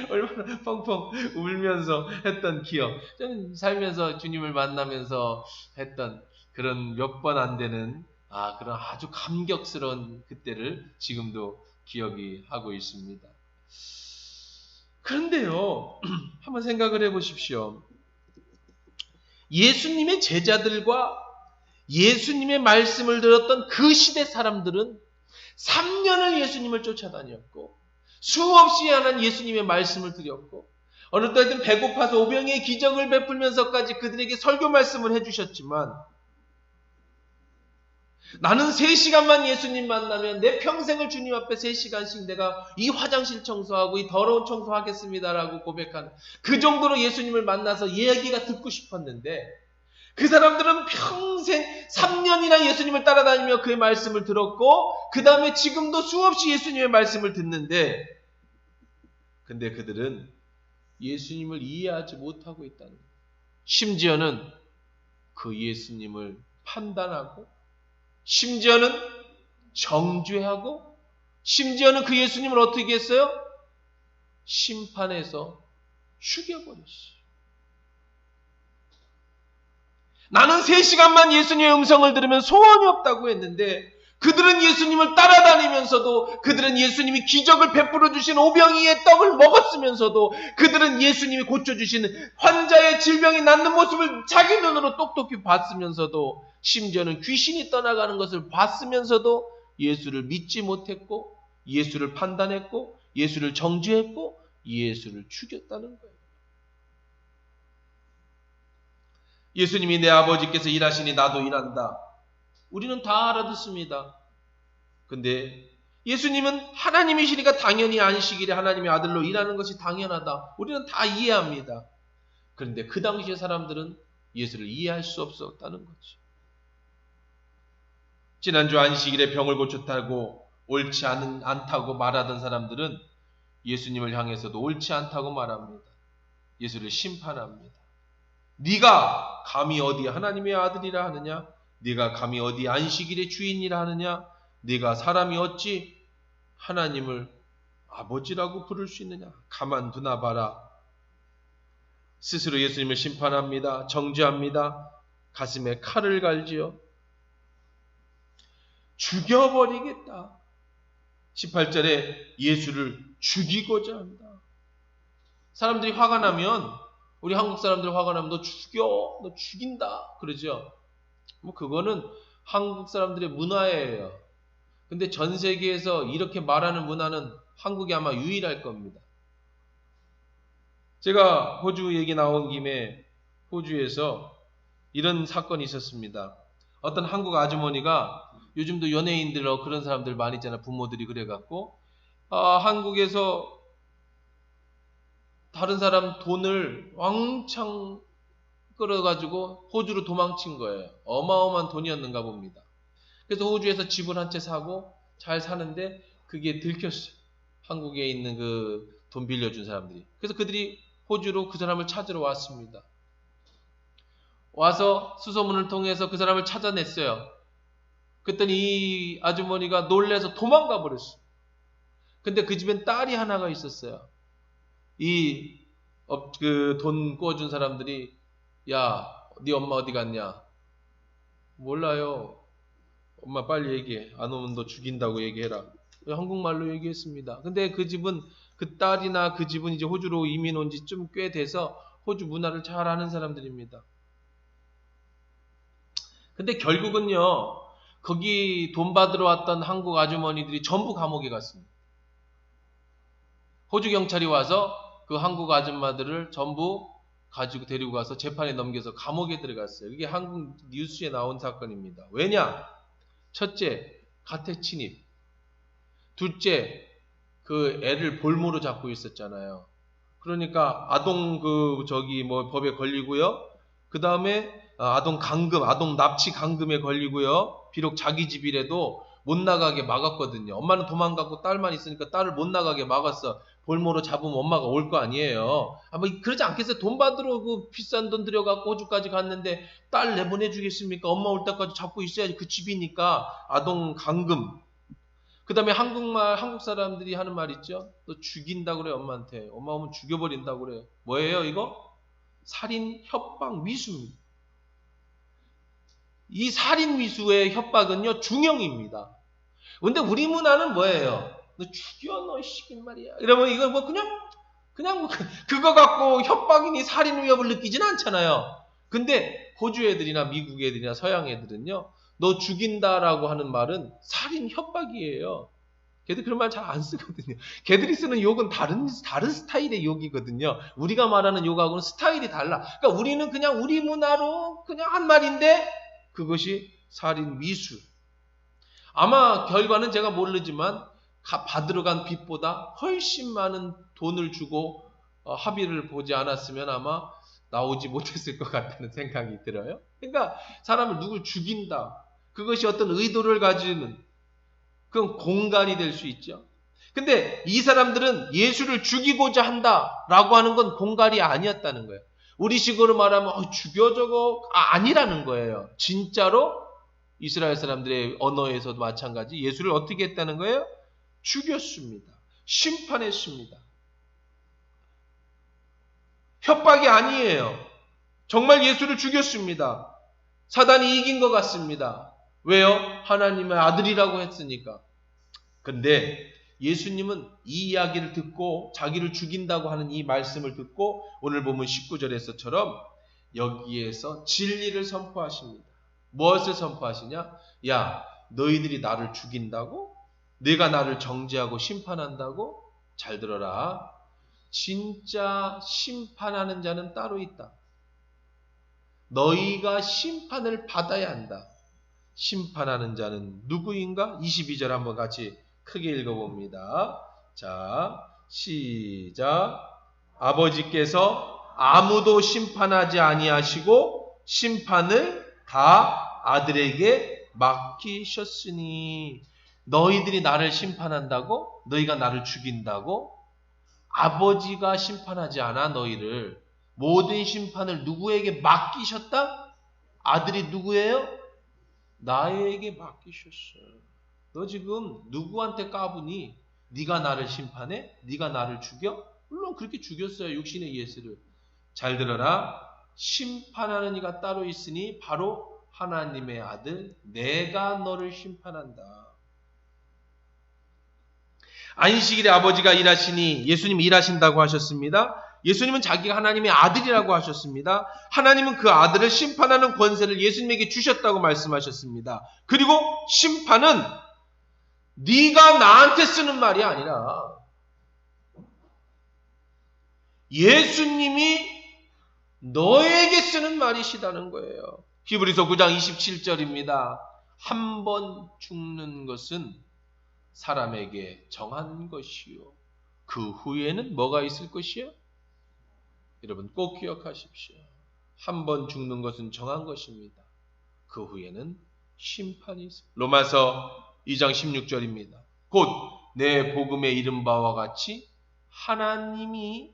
얼마나 펑펑 울면서 했던 기억. 저는 살면서 주님을 만나면서 했던 그런 몇 번 안 되는 그런 아주 감격스러운 그때를 지금도 기억이 하고 있습니다. 그런데요, 한번 생각을 해보십시오. 예수님의 제자들과 예수님의 말씀을 들었던 그 시대 사람들은 3년을 예수님을 쫓아다녔고 수없이 하는 예수님의 말씀을 드렸고 어느 때든 배고파서 오병이의 기적을 베풀면서까지 그들에게 설교 말씀을 해주셨지만, 나는 3시간만 예수님 만나면 내 평생을 주님 앞에 3시간씩 내가 이 화장실 청소하고 이 더러운 청소하겠습니다라고 고백하는, 그 정도로 예수님을 만나서 이야기가 듣고 싶었는데 그 사람들은 평생 3년이나 예수님을 따라다니며 그의 말씀을 들었고 그 다음에 지금도 수없이 예수님의 말씀을 듣는데, 근데 그들은 예수님을 이해하지 못하고 있다는 거예요. 심지어는 그 예수님을 판단하고, 심지어는 정죄하고, 심지어는 그 예수님을 어떻게 했어요? 심판해서 죽여버렸어요. 나는 3시간만 예수님의 음성을 들으면 소원이 없다고 했는데 그들은 예수님을 따라다니면서도, 그들은 예수님이 기적을 베풀어 주신 오병이의 떡을 먹었으면서도, 그들은 예수님이 고쳐주시는 환자의 질병이 낫는 모습을 자기 눈으로 똑똑히 봤으면서도, 심지어는 귀신이 떠나가는 것을 봤으면서도 예수를 믿지 못했고, 예수를 판단했고, 예수를 정죄했고, 예수를 죽였다는 거예요. 예수님이 내 아버지께서 일하시니 나도 일한다. 우리는 다 알아듣습니다. 근데 예수님은 하나님이시니까 당연히 안식일에 하나님의 아들로 일하는 것이 당연하다. 우리는 다 이해합니다. 그런데 그 당시의 사람들은 예수를 이해할 수 없었다는 거지. 지난주 안식일에 병을 고쳤다고 옳지 않다고 말하던 사람들은 예수님을 향해서도 옳지 않다고 말합니다. 예수를 심판합니다. 네가 감히 어디 하나님의 아들이라 하느냐? 네가 감히 어디 안식일의 주인이라 하느냐? 네가 사람이 어찌 하나님을 아버지라고 부를 수 있느냐? 가만두나 봐라. 스스로 예수님을 심판합니다. 정죄합니다. 가슴에 칼을 갈지요. 죽여버리겠다. 18절에 예수를 죽이고자 한다. 사람들이 화가 나면, 우리 한국 사람들 화가 나면 너 죽여, 너 죽인다 그러죠. 뭐 그거는 한국 사람들의 문화예요. 근데 전 세계에서 이렇게 말하는 문화는 한국이 아마 유일할 겁니다. 제가 호주 얘기 나온 김에 호주에서 이런 사건이 있었습니다. 어떤 한국 아주머니가, 요즘도 연예인들 그런 사람들 많이 있잖아요. 부모들이 그래갖고 한국에서 다른 사람 돈을 왕창 끌어가지고 호주로 도망친 거예요. 어마어마한 돈이었는가 봅니다. 그래서 호주에서 집을 한 채 사고 잘 사는데 그게 들켰어요. 한국에 있는 그 돈 빌려준 사람들이. 그래서 그들이 호주로 그 사람을 찾으러 왔습니다. 와서 수소문을 통해서 그 사람을 찾아냈어요. 그랬더니 이 아주머니가 놀래서 도망가 버렸어요. 근데 그 집엔 딸이 하나가 있었어요. 그 돈 꿔준 사람들이, 야, 네 엄마 어디 갔냐? 몰라요. 엄마 빨리 얘기해. 안 오면 너 죽인다고 얘기해라. 한국말로 얘기했습니다. 근데 그 집은, 그 딸이나 그 집은 이제 호주로 이민 온 지 좀 꽤 돼서 호주 문화를 잘 아는 사람들입니다. 근데 결국은요, 거기 돈 받으러 왔던 한국 아주머니들이 전부 감옥에 갔습니다. 호주 경찰이 와서 그 한국 아줌마들을 전부 가지고 데리고 가서 재판에 넘겨서 감옥에 들어갔어요. 이게 한국 뉴스에 나온 사건입니다. 왜냐? 첫째, 가택 침입. 둘째, 그 애를 볼모로 잡고 있었잖아요. 그러니까 아동 법에 걸리고요. 그 다음에 아동 강금, 아동 납치 강금에 걸리고요. 비록 자기 집이라도 못 나가게 막았거든요. 엄마는 도망가고 딸만 있으니까 딸을 못 나가게 막았어. 볼모로 잡으면 엄마가 올 거 아니에요. 아마 그러지 않겠어요? 돈 받으러 그 비싼 돈 들여갖고 호주까지 갔는데 딸 내보내주겠습니까? 엄마 올 때까지 잡고 있어야지. 그 집이니까. 아동 강금. 그 다음에 한국 사람들이 하는 말 있죠? 너 죽인다 그래, 엄마한테. 엄마 오면 죽여버린다 그래. 뭐예요, 이거? 살인, 협박, 미수입니다. 이 살인, 미수의 협박은요, 중형입니다. 근데 우리 문화는 뭐예요? 너 죽여, 너 시킨 말이야. 이러면 이거 뭐 그냥 그거 갖고 협박이니 살인 위협을 느끼진 않잖아요. 근데 호주 애들이나 미국 애들이나 서양 애들은요, 너 죽인다라고 하는 말은 살인 협박이에요. 걔들 그런 말 잘 안 쓰거든요. 걔들이 쓰는 욕은 다른 스타일의 욕이거든요. 우리가 말하는 욕하고는 스타일이 달라. 그러니까 우리는 그냥 우리 문화로 그냥 한 말인데 그것이 살인 미수. 아마 결과는 제가 모르지만 받으러 간 빚보다 훨씬 많은 돈을 주고 합의를 보지 않았으면 아마 나오지 못했을 것 같다는 생각이 들어요. 그러니까 사람을 누굴 죽인다. 그것이 어떤 의도를 가지는 그건 공갈이 될 수 있죠. 근데 이 사람들은 예수를 죽이고자 한다라고 하는 건 공갈이 아니었다는 거예요. 우리식으로 말하면 죽여 저거 아니라는 거예요. 진짜로 이스라엘 사람들의 언어에서도 마찬가지 예수를 어떻게 했다는 거예요? 죽였습니다. 심판했습니다. 협박이 아니에요. 정말 예수를 죽였습니다. 사단이 이긴 것 같습니다. 왜요? 하나님의 아들이라고 했으니까. 근데 예수님은 이 이야기를 듣고 자기를 죽인다고 하는 이 말씀을 듣고 오늘 보면 19절에서처럼 여기에서 진리를 선포하십니다. 무엇을 선포하시냐? 야, 너희들이 나를 죽인다고? 네가 나를 정죄하고 심판한다고? 잘 들어라. 진짜 심판하는 자는 따로 있다. 너희가 심판을 받아야 한다. 심판하는 자는 누구인가? 22절 한번 같이 크게 읽어봅니다. 자, 시작. 아버지께서 아무도 심판하지 아니하시고 심판을 다 아들에게 맡기셨으니. 너희들이 나를 심판한다고? 너희가 나를 죽인다고? 아버지가 심판하지 않아 너희를. 모든 심판을 누구에게 맡기셨다? 아들이 누구예요? 나에게 맡기셨어요. 너 지금 누구한테 까부니? 네가 나를 심판해? 네가 나를 죽여? 물론 그렇게 죽였어요. 육신의 예수를. 잘 들어라. 심판하는 이가 따로 있으니 바로 하나님의 아들, 내가 너를 심판한다. 안식일에 아버지가 일하시니 예수님이 일하신다고 하셨습니다. 예수님은 자기가 하나님의 아들이라고 하셨습니다. 하나님은 그 아들을 심판하는 권세를 예수님에게 주셨다고 말씀하셨습니다. 그리고 심판은 네가 나한테 쓰는 말이 아니라 예수님이 너에게 쓰는 말이시다는 거예요. 히브리서 9장 27절입니다. 한 번 죽는 것은 사람에게 정한 것이요. 그 후에는 뭐가 있을 것이요? 여러분 꼭 기억하십시오. 한 번 죽는 것은 정한 것입니다. 그 후에는 심판이 있습니다. 로마서 2장 16절입니다. 곧 내 복음에 이른 바와 같이 하나님이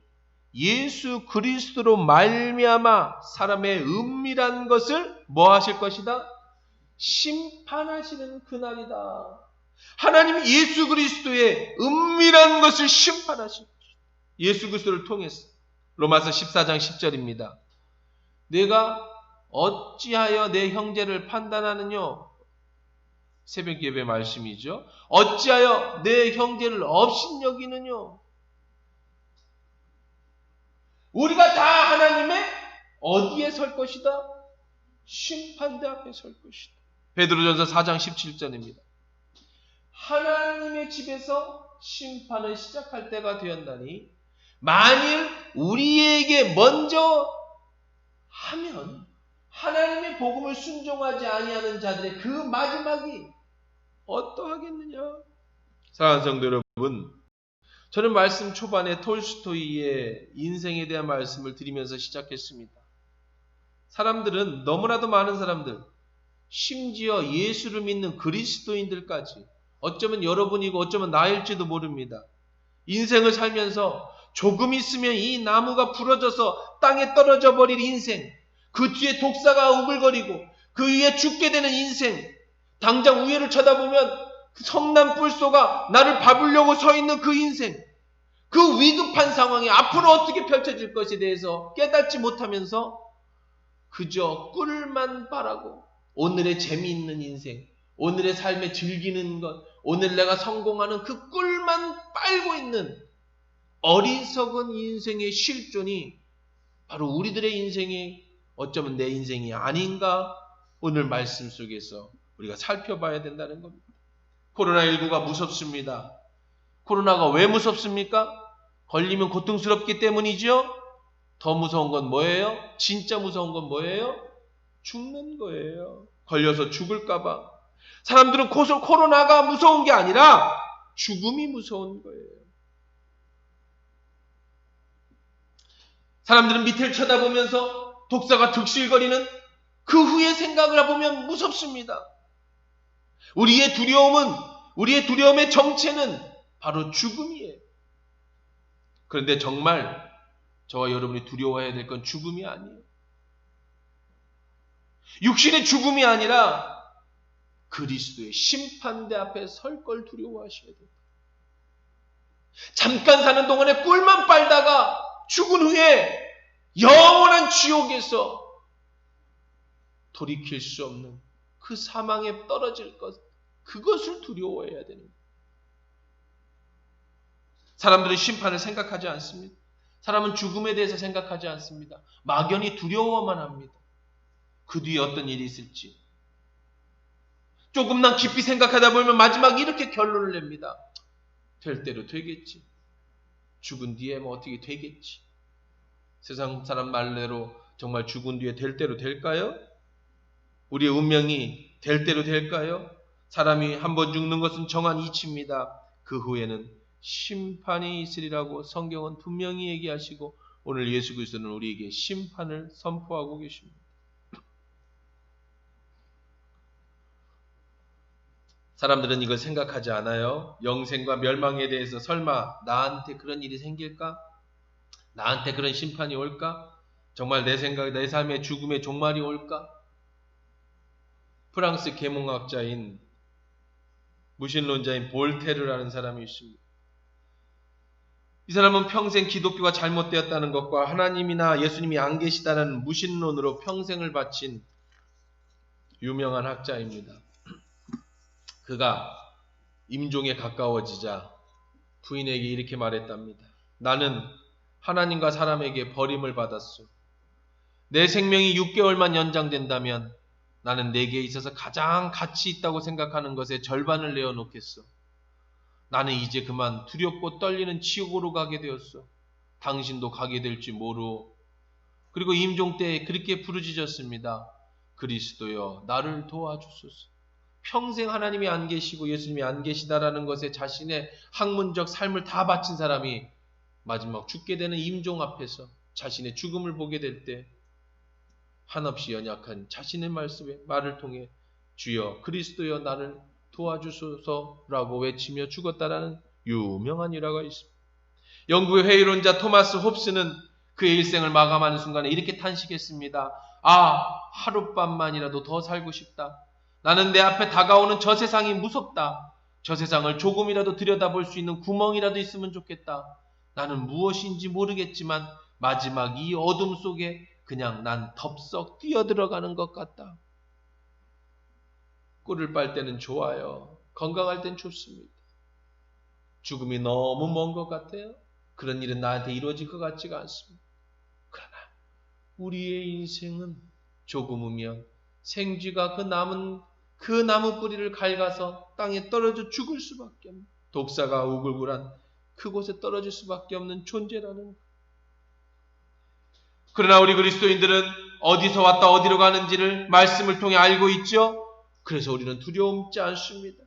예수 그리스도로 말미암아 사람의 은밀한 것을 뭐 하실 것이다? 심판하시는 그날이다. 하나님이 예수 그리스도의 은밀한 것을 심판하실 것이다. 예수 그리스도를 통해서. 로마서 14장 10절입니다. 내가 어찌하여 내 형제를 판단하느뇨? 새벽 예배 말씀이죠. 어찌하여 내 형제를 업신여기느뇨? 우리가 다 하나님의 어디에 설 것이다? 심판대 앞에 설 것이다. 베드로전서 4장 17절입니다. 하나님의 집에서 심판을 시작할 때가 되었나니 만일 우리에게 먼저 하면 하나님의 복음을 순종하지 아니하는 자들의 그 마지막이 어떠하겠느냐? 사랑하는 성도 여러분, 저는 말씀 초반에 톨스토이의 인생에 대한 말씀을 드리면서 시작했습니다. 사람들은 너무나도 많은 사람들, 심지어 예수를 믿는 그리스도인들까지 어쩌면 여러분이고 어쩌면 나일지도 모릅니다. 인생을 살면서 조금 있으면 이 나무가 부러져서 땅에 떨어져 버릴 인생, 그 뒤에 독사가 우글거리고 그 위에 죽게 되는 인생, 당장 위에를 쳐다보면 성난 뿔소가 나를 밟으려고 서 있는 그 인생, 그 위급한 상황이 앞으로 어떻게 펼쳐질 것에 대해서 깨닫지 못하면서 그저 꿀만 바라고 오늘의 재미있는 인생, 오늘의 삶에 즐기는 것, 오늘 내가 성공하는 그 꿀만 빨고 있는 어리석은 인생의 실존이 바로 우리들의 인생이 어쩌면 내 인생이 아닌가 오늘 말씀 속에서 우리가 살펴봐야 된다는 겁니다. 코로나19가 무섭습니다. 코로나가 왜 무섭습니까? 걸리면 고통스럽기 때문이죠. 더 무서운 건 뭐예요? 진짜 무서운 건 뭐예요? 죽는 거예요. 걸려서 죽을까봐. 사람들은 코로나가 무서운 게 아니라 죽음이 무서운 거예요. 사람들은 밑을 쳐다보면서 독사가 득실거리는 그 후의 생각을 해보면 무섭습니다. 우리의 두려움의 정체는 바로 죽음이에요. 그런데 정말 저와 여러분이 두려워해야 될 건 죽음이 아니에요. 육신의 죽음이 아니라 그리스도의 심판대 앞에 설 걸 두려워하셔야 돼요. 잠깐 사는 동안에 꿀만 빨다가 죽은 후에 영원한 지옥에서 돌이킬 수 없는 그 사망에 떨어질 것, 그것을 두려워해야 되는 거예요. 사람들은 심판을 생각하지 않습니다. 사람은 죽음에 대해서 생각하지 않습니다. 막연히 두려워만 합니다. 그 뒤에 어떤 일이 있을지. 조금만 깊이 생각하다 보면 마지막에 이렇게 결론을 냅니다. 될 대로 되겠지. 죽은 뒤에 뭐 어떻게 되겠지. 세상 사람 말대로 정말 죽은 뒤에 될 대로 될까요? 우리의 운명이 될 대로 될까요? 사람이 한 번 죽는 것은 정한 이치입니다. 그 후에는 심판이 있으리라고 성경은 분명히 얘기하시고 오늘 예수 그리스도는 우리에게 심판을 선포하고 계십니다. 사람들은 이걸 생각하지 않아요. 영생과 멸망에 대해서 설마 나한테 그런 일이 생길까? 나한테 그런 심판이 올까? 정말 내 생각, 내 삶의 죽음의 종말이 올까? 프랑스 계몽학자인 무신론자인 볼테르라는 사람이 있습니다. 이 사람은 평생 기독교가 잘못되었다는 것과 하나님이나 예수님이 안 계시다는 무신론으로 평생을 바친 유명한 학자입니다. 그가 임종에 가까워지자 부인에게 이렇게 말했답니다. 나는 하나님과 사람에게 버림을 받았소. 내 생명이 6개월만 연장된다면 나는 내게 있어서 가장 가치 있다고 생각하는 것에 절반을 내어놓겠어. 나는 이제 그만 두렵고 떨리는 지옥으로 가게 되었어. 당신도 가게 될지 모르오. 그리고 임종 때 그렇게 부르짖었습니다. 그리스도여 나를 도와주소서. 평생 하나님이 안 계시고 예수님이 안 계시다라는 것에 자신의 학문적 삶을 다 바친 사람이 마지막 죽게 되는 임종 앞에서 자신의 죽음을 보게 될 때 한없이 연약한 자신의 말을 통해 주여 그리스도여 나를 도와주소서라고 외치며 죽었다라는 유명한 일화가 있습니다. 영국의 회의론자 토마스 홉스는 그의 일생을 마감하는 순간에 이렇게 탄식했습니다. 하룻밤만이라도 더 살고 싶다. 나는 내 앞에 다가오는 저 세상이 무섭다. 저 세상을 조금이라도 들여다볼 수 있는 구멍이라도 있으면 좋겠다. 나는 무엇인지 모르겠지만 마지막 이 어둠 속에 그냥 난 덥석 뛰어들어가는 것 같다. 꿀을 빨 때는 좋아요. 건강할 땐 좋습니다. 죽음이 너무 먼 것 같아요. 그런 일은 나한테 이루어질 것 같지가 않습니다. 그러나 우리의 인생은 조금 후면 생쥐가 그 나무 뿌리를 갉아서 땅에 떨어져 죽을 수밖에 없는, 독사가 우글우글한 그곳에 떨어질 수밖에 없는 존재라는 것. 그러나 우리 그리스도인들은 어디서 왔다 어디로 가는지를 말씀을 통해 알고 있죠. 그래서 우리는 두려움지 않습니다.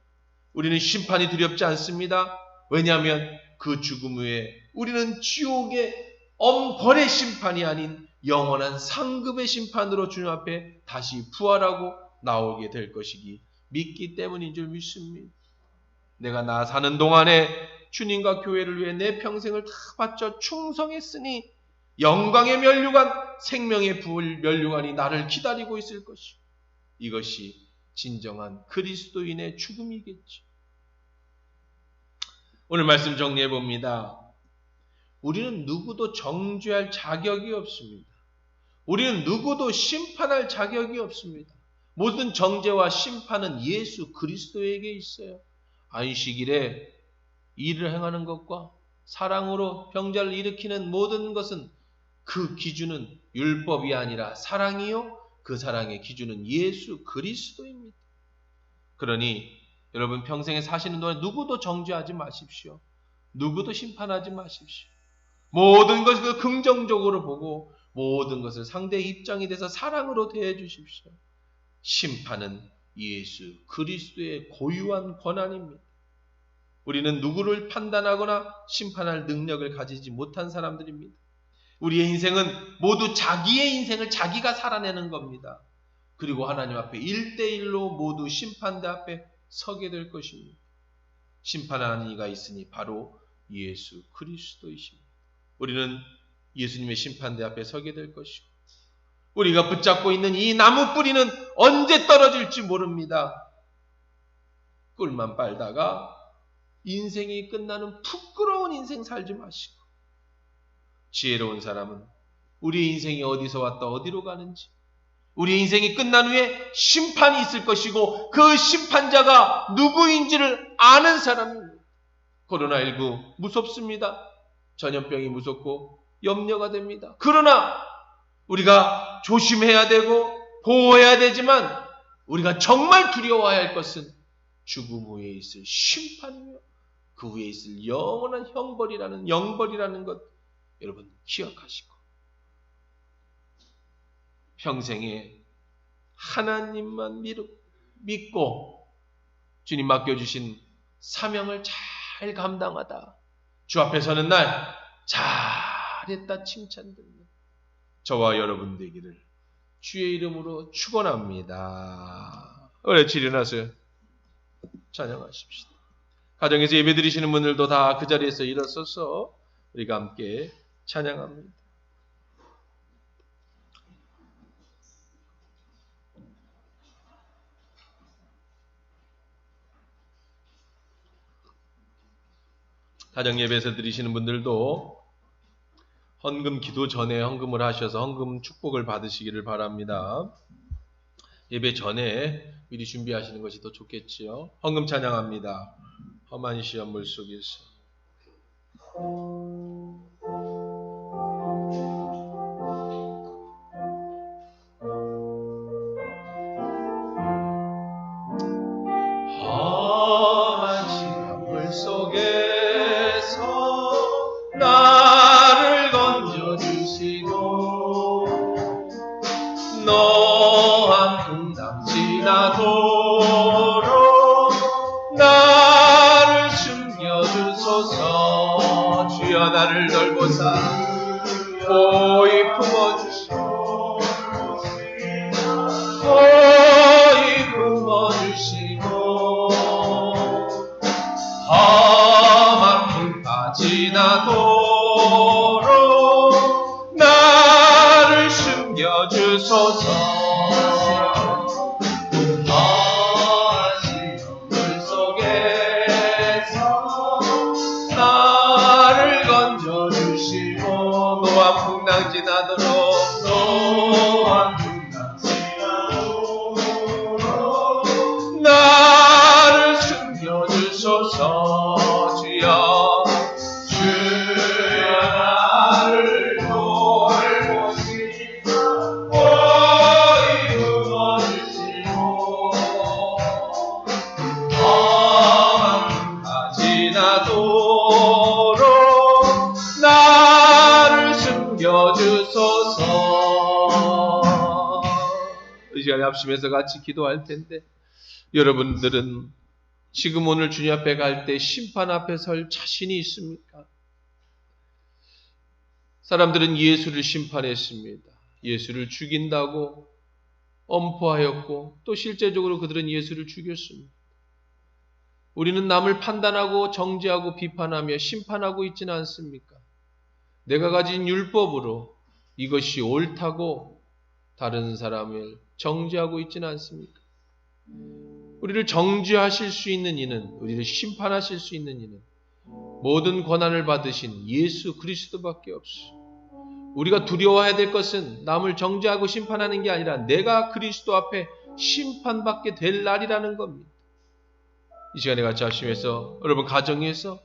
우리는 심판이 두렵지 않습니다. 왜냐하면 그 죽음 후에 우리는 지옥의 엄벌의 심판이 아닌 영원한 상급의 심판으로 주님 앞에 다시 부활하고 나오게 될 것이기 믿기 때문인 줄 믿습니다. 내가 나 사는 동안에 주님과 교회를 위해 내 평생을 다 바쳐 충성했으니 영광의 면류관, 생명의 부을 면류관이 나를 기다리고 있을 것이고 이것이 진정한 그리스도인의 죽음이겠지. 오늘 말씀 정리해 봅니다. 우리는 누구도 정죄할 자격이 없습니다. 우리는 누구도 심판할 자격이 없습니다. 모든 정죄와 심판은 예수 그리스도에게 있어요. 안식일에 일을 행하는 것과 사랑으로 병자를 일으키는 모든 것은 그 기준은 율법이 아니라 사랑이요. 그 사랑의 기준은 예수 그리스도입니다. 그러니 여러분 평생에 사시는 동안 누구도 정죄하지 마십시오. 누구도 심판하지 마십시오. 모든 것을 긍정적으로 보고 모든 것을 상대의 입장이 돼서 사랑으로 대해 주십시오. 심판은 예수 그리스도의 고유한 권한입니다. 우리는 누구를 판단하거나 심판할 능력을 가지지 못한 사람들입니다. 우리의 인생은 모두 자기의 인생을 자기가 살아내는 겁니다. 그리고 하나님 앞에 1대1로 모두 심판대 앞에 서게 될 것입니다. 심판하는 이가 있으니 바로 예수 그리스도이십니다. 우리는 예수님의 심판대 앞에 서게 될 것이고 우리가 붙잡고 있는 이 나무 뿌리는 언제 떨어질지 모릅니다. 꿀만 빨다가 인생이 끝나는 부끄러운 인생 살지 마시고 지혜로운 사람은 우리 인생이 어디서 왔다 어디로 가는지 우리 인생이 끝난 후에 심판이 있을 것이고 그 심판자가 누구인지를 아는 사람입니다. 코로나19 무섭습니다. 전염병이 무섭고 염려가 됩니다. 그러나 우리가 조심해야 되고 보호해야 되지만 우리가 정말 두려워해야 할 것은 죽음 후에 있을 심판이며 그 후에 있을 영원한 영벌이라는 것 여러분 기억하시고 평생에 하나님만 믿고 주님 맡겨주신 사명을 잘 잘 감당하다. 주 앞에 서는 날 잘했다 칭찬 듣는 저와 여러분 되기를 주의 이름으로 축원합니다. 같이 일어나서 찬양하십시다. 가정에서 예배 드리시는 분들도 다 그 자리에서 일어서서 우리가 함께 찬양합니다. 가정 예배에서 드리시는 분들도 헌금 기도 전에 헌금을 하셔서 헌금 축복을 받으시기를 바랍니다. 예배 전에 미리 준비하시는 것이 더 좋겠지요. 헌금 찬양합니다. 험한 시험 물속에서 험한 시험 물속에서 나를 건져주시고 노한 풍랑 지나도록 나를 숨겨주소서. 주여 나를 돌보사 보이 품어주시고 보이 품어주시고 험한 풍파 지나도록 나를 숨겨주소서. 풍랑 지나도록 노한 풍랑 지나도록 나를 숨겨주소서. 주여 주여 나를 돌보시고 보이 품어주시고 험한 풍파 지나도록 나를 숨겨주소서. 이 시간에 합심해서 같이 기도할 텐데 여러분들은 지금 오늘 주님 앞에 갈 때 심판 앞에 설 자신이 있습니까? 사람들은 예수를 심판했습니다. 예수를 죽인다고 엄포하였고 또 실제적으로 그들은 예수를 죽였습니다. 우리는 남을 판단하고 정죄하고 비판하며 심판하고 있지는 않습니까? 내가 가진 율법으로 이것이 옳다고 다른 사람을 정죄하고 있지는 않습니까? 우리를 정죄하실 수 있는 이는, 우리를 심판하실 수 있는 이는 모든 권한을 받으신 예수 그리스도밖에 없어. 우리가 두려워해야 될 것은 남을 정죄하고 심판하는 게 아니라 내가 그리스도 앞에 심판받게 될 날이라는 겁니다. 이 시간에 같이 합심해서 여러분 가정에서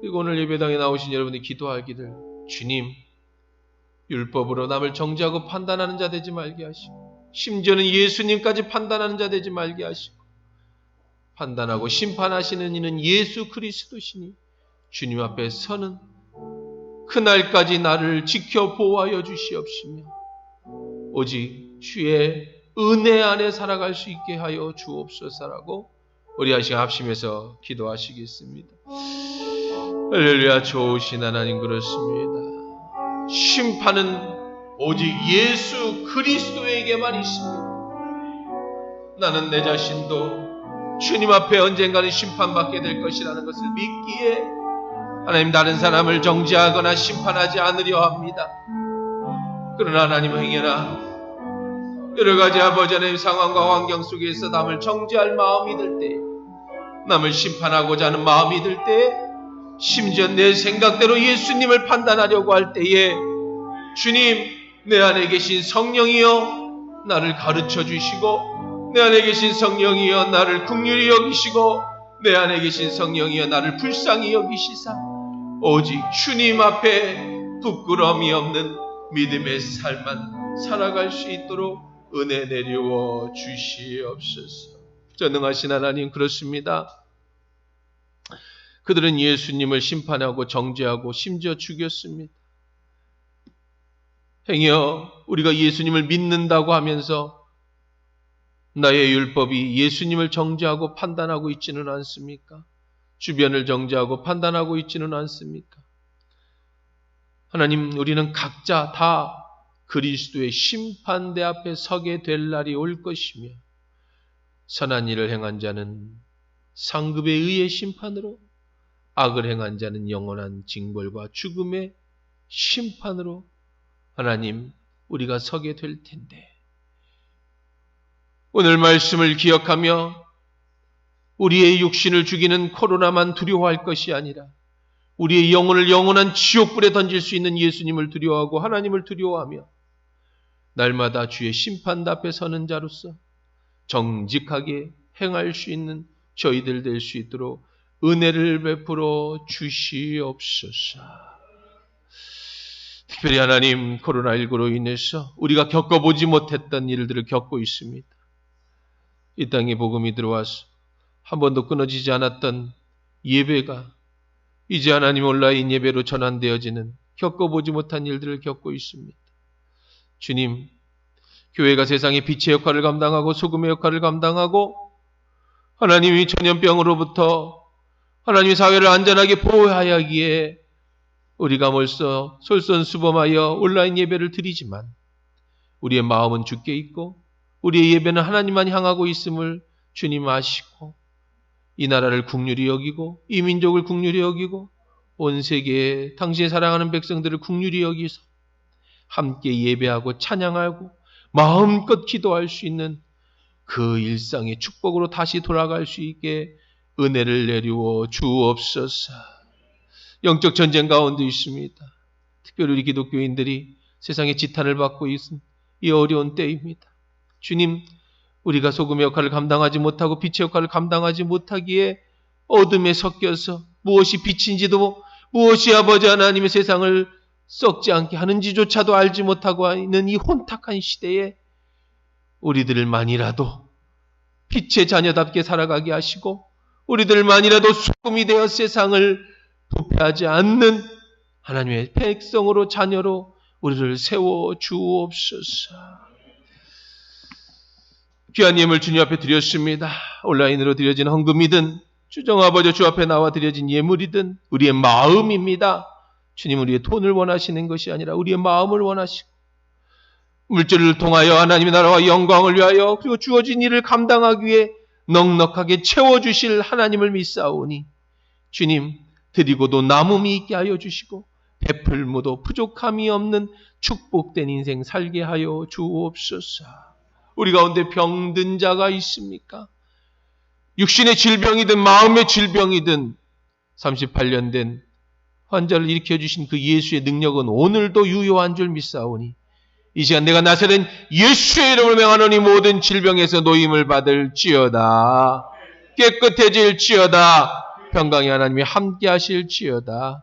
그리고 오늘 예배당에 나오신 여러분이 기도하기를 주님 율법으로 남을 정죄하고 판단하는 자 되지 말게 하시고 심지어는 예수님까지 판단하는 자 되지 말게 하시고 판단하고 심판하시는 이는 예수 그리스도시니 주님 앞에 서는 그날까지 나를 지켜 보호하여 주시옵시며 오직 주의 은혜 안에 살아갈 수 있게 하여 주옵소서라고 우리 한 시간 합심해서 기도하시겠습니다. 할렐루야. 좋으신 하나님 그렇습니다. 심판은 오직 예수 그리스도에게만 있습니다. 나는 내 자신도 주님 앞에 언젠가는 심판받게 될 것이라는 것을 믿기에 하나님 다른 사람을 정죄하거나 심판하지 않으려 합니다. 그러나 하나님 행여나 여러 가지 아버지 하나님 상황과 환경 속에서 남을 정죄할 마음이 들 때, 남을 심판하고자 하는 마음이 들 때, 심지어 내 생각대로 예수님을 판단하려고 할 때에 주님 내 안에 계신 성령이여 나를 가르쳐 주시고 내 안에 계신 성령이여 나를 긍휼히 여기시고 내 안에 계신 성령이여 나를 불쌍히 여기시사 오직 주님 앞에 부끄러움이 없는 믿음의 삶만 살아갈 수 있도록 은혜 내려워 주시옵소서. 전능하신 하나님 그렇습니다. 그들은 예수님을 심판하고 정죄하고 심지어 죽였습니다. 행여 우리가 예수님을 믿는다고 하면서 나의 율법이 예수님을 정죄하고 판단하고 있지는 않습니까? 주변을 정죄하고 판단하고 있지는 않습니까? 하나님, 우리는 각자 다 그리스도의 심판대 앞에 서게 될 날이 올 것이며 선한 일을 행한 자는 상급에 의해 심판으로, 악을 행한 자는 영원한 징벌과 죽음의 심판으로 하나님, 우리가 서게 될 텐데, 오늘 말씀을 기억하며 우리의 육신을 죽이는 코로나만 두려워할 것이 아니라 우리의 영혼을 영원한 지옥불에 던질 수 있는 예수님을 두려워하고 하나님을 두려워하며 날마다 주의 심판대 앞에 서는 자로서 정직하게 행할 수 있는 저희들 될 수 있도록 은혜를 베풀어 주시옵소서. 특별히 하나님, 코로나19로 인해서 우리가 겪어보지 못했던 일들을 겪고 있습니다. 이 땅에 복음이 들어와서 한 번도 끊어지지 않았던 예배가 이제 하나님 온라인 예배로 전환되어지는 겪어보지 못한 일들을 겪고 있습니다. 주님, 교회가 세상의 빛의 역할을 감당하고 소금의 역할을 감당하고 하나님이 전염병으로부터 하나님의 사회를 안전하게 보호해야 하기에 우리가 벌써 솔선수범하여 온라인 예배를 드리지만 우리의 마음은 주께 있고 우리의 예배는 하나님만 향하고 있음을 주님 아시고 이 나라를 긍휼히 여기고 이 민족을 긍휼히 여기고 온 세계에 당신의 사랑하는 백성들을 긍휼히 여기서 함께 예배하고 찬양하고 마음껏 기도할 수 있는 그 일상의 축복으로 다시 돌아갈 수 있게 은혜를 내리워 주옵소서. 영적 전쟁 가운데 있습니다. 특별히 우리 기독교인들이 세상의 지탄을 받고 있는 이 어려운 때입니다. 주님, 우리가 소금의 역할을 감당하지 못하고 빛의 역할을 감당하지 못하기에 어둠에 섞여서 무엇이 빛인지도 무엇이 아버지 하나님의 세상을 썩지 않게 하는지조차도 알지 못하고 있는 이 혼탁한 시대에 우리들만이라도 빛의 자녀답게 살아가게 하시고 우리들만이라도 소금이 되어 세상을 부패하지 않는 하나님의 백성으로 자녀로 우리를 세워 주옵소서. 귀한 예물 주님 앞에 드렸습니다. 온라인으로 드려진 헌금이든 주정아버지 주 앞에 나와 드려진 예물이든 우리의 마음입니다. 주님, 우리의 돈을 원하시는 것이 아니라 우리의 마음을 원하시고 물질을 통하여 하나님의 나라와 영광을 위하여 그리고 주어진 일을 감당하기 위해 넉넉하게 채워주실 하나님을 믿사오니 주님, 드리고도 남음이 있게 하여 주시고 베풀무도 부족함이 없는 축복된 인생 살게 하여 주옵소서. 우리 가운데 병든 자가 있습니까? 육신의 질병이든 마음의 질병이든 38년 된 환자를 일으켜주신 그 예수의 능력은 오늘도 유효한 줄 믿사오니 이 시간 내가 나사렛 예수의 이름으로 명하노니 모든 질병에서 노임을 받을지어다. 깨끗해질지어다. 평강의 하나님이 함께 하실지어다.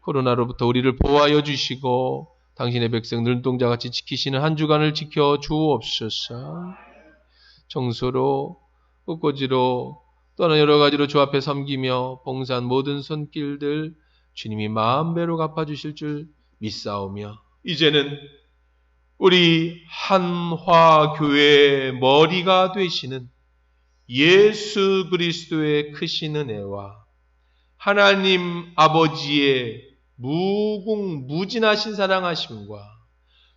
코로나로부터 우리를 보호하여 주시고 당신의 백성 눈동자같이 지키시는 한 주간을 지켜 주옵소서. 정서로 꽃꽂이로 또는 여러 가지로 주 앞에 섬기며 봉사한 모든 손길들 주님이 마음배로 갚아주실 줄 믿사오며 이제는 우리 한화교회의 머리가 되시는 예수 그리스도의 크신 은혜와 하나님 아버지의 무궁무진하신 사랑하심과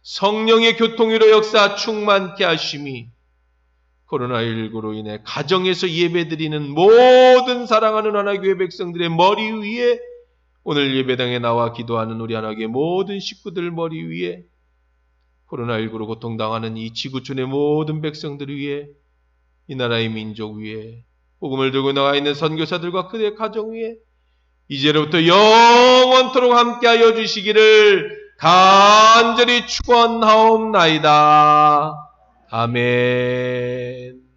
성령의 교통위로 역사 충만케 하심이 코로나19로 인해 가정에서 예배드리는 모든 사랑하는 하나교회 백성들의 머리 위에 오늘 예배당에 나와 기도하는 우리 하나교회 모든 식구들 머리 위에 코로나19로 고통당하는 이 지구촌의 모든 백성들 위에 이 나라의 민족 위에 복음을 들고 나와 있는 선교사들과 그들의 가정 위에 이제로부터 영원토록 함께하여 주시기를 간절히 축원하옵나이다. 아멘.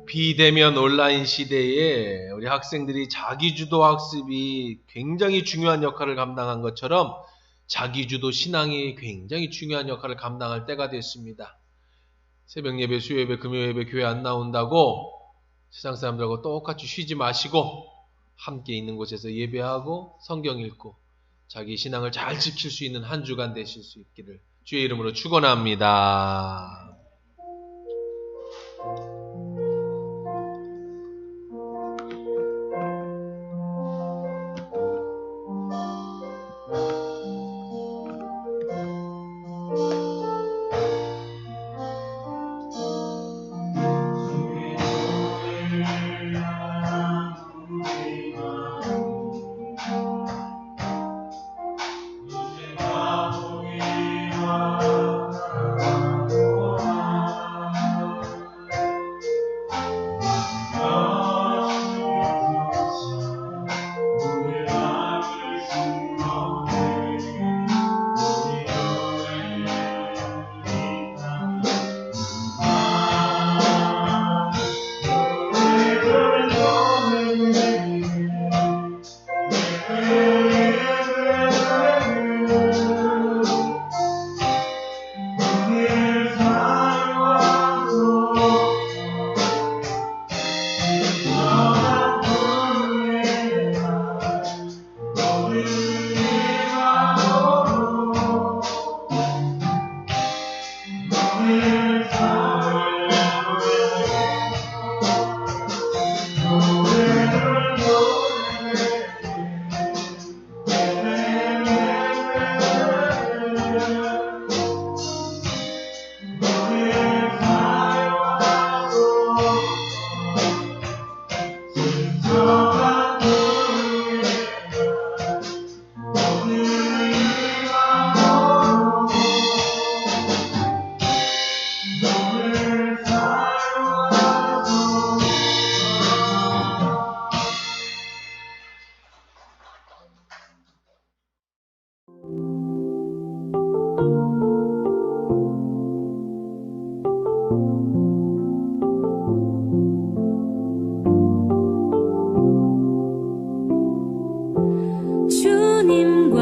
비대면 온라인 시대에 우리 학생들이 자기주도 학습이 굉장히 중요한 역할을 감당한 것처럼 자기주도 신앙이 굉장히 중요한 역할을 감당할 때가 됐습니다. 새벽 예배, 수요 예배, 금요 예배 교회 안 나온다고 세상 사람들하고 똑같이 쉬지 마시고 함께 있는 곳에서 예배하고 성경 읽고 자기 신앙을 잘 지킬 수 있는 한 주간 되실 수 있기를 주의 이름으로 축원합니다. 주님과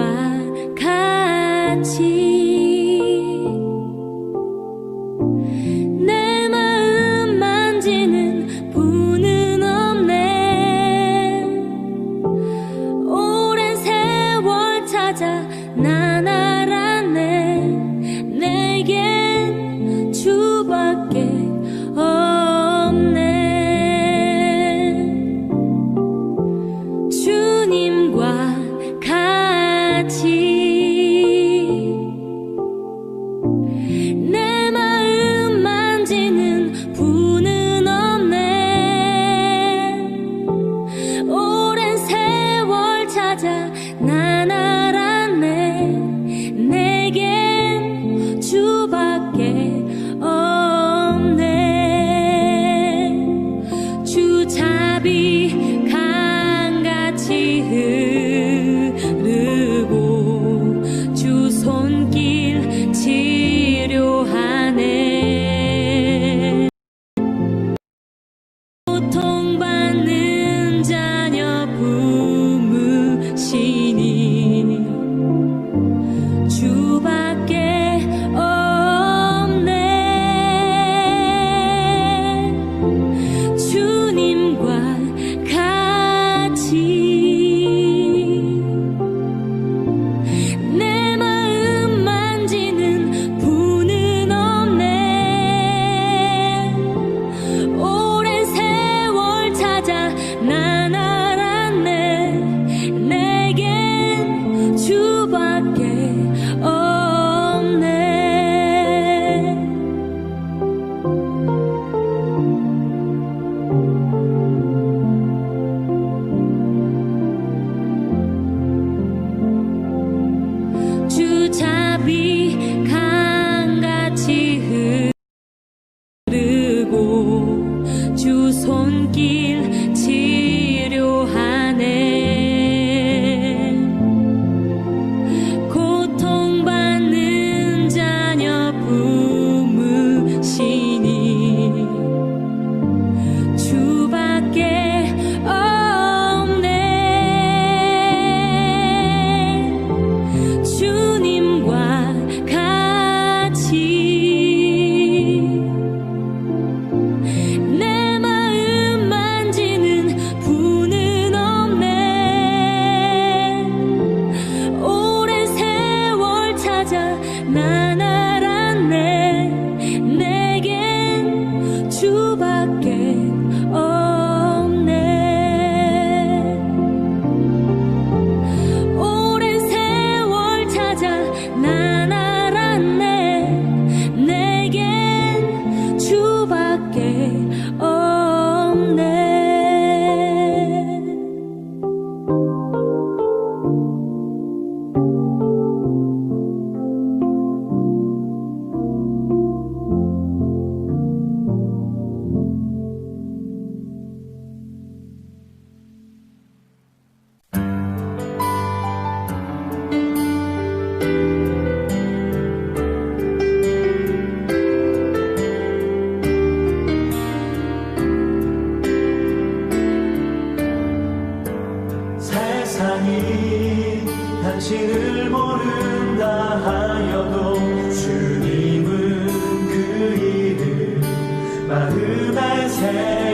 같이 내 마음 만지는 분은 없네. 오랜 세월 찾아 난 알았네. 내겐 주밖에 없네. 주님과 같이 내 마음 만지는 분은 없네. 오랜 세월 찾아 난 알았네. 내겐 주밖에 없네. 주 자비 강같이 흐르고 주 손길 치료하네. 고통받는 자녀 품으시니 주밖에 없네. 주님과 같이 세상이 당신을 모른다 하여도 주님은 그 일을 마음에 새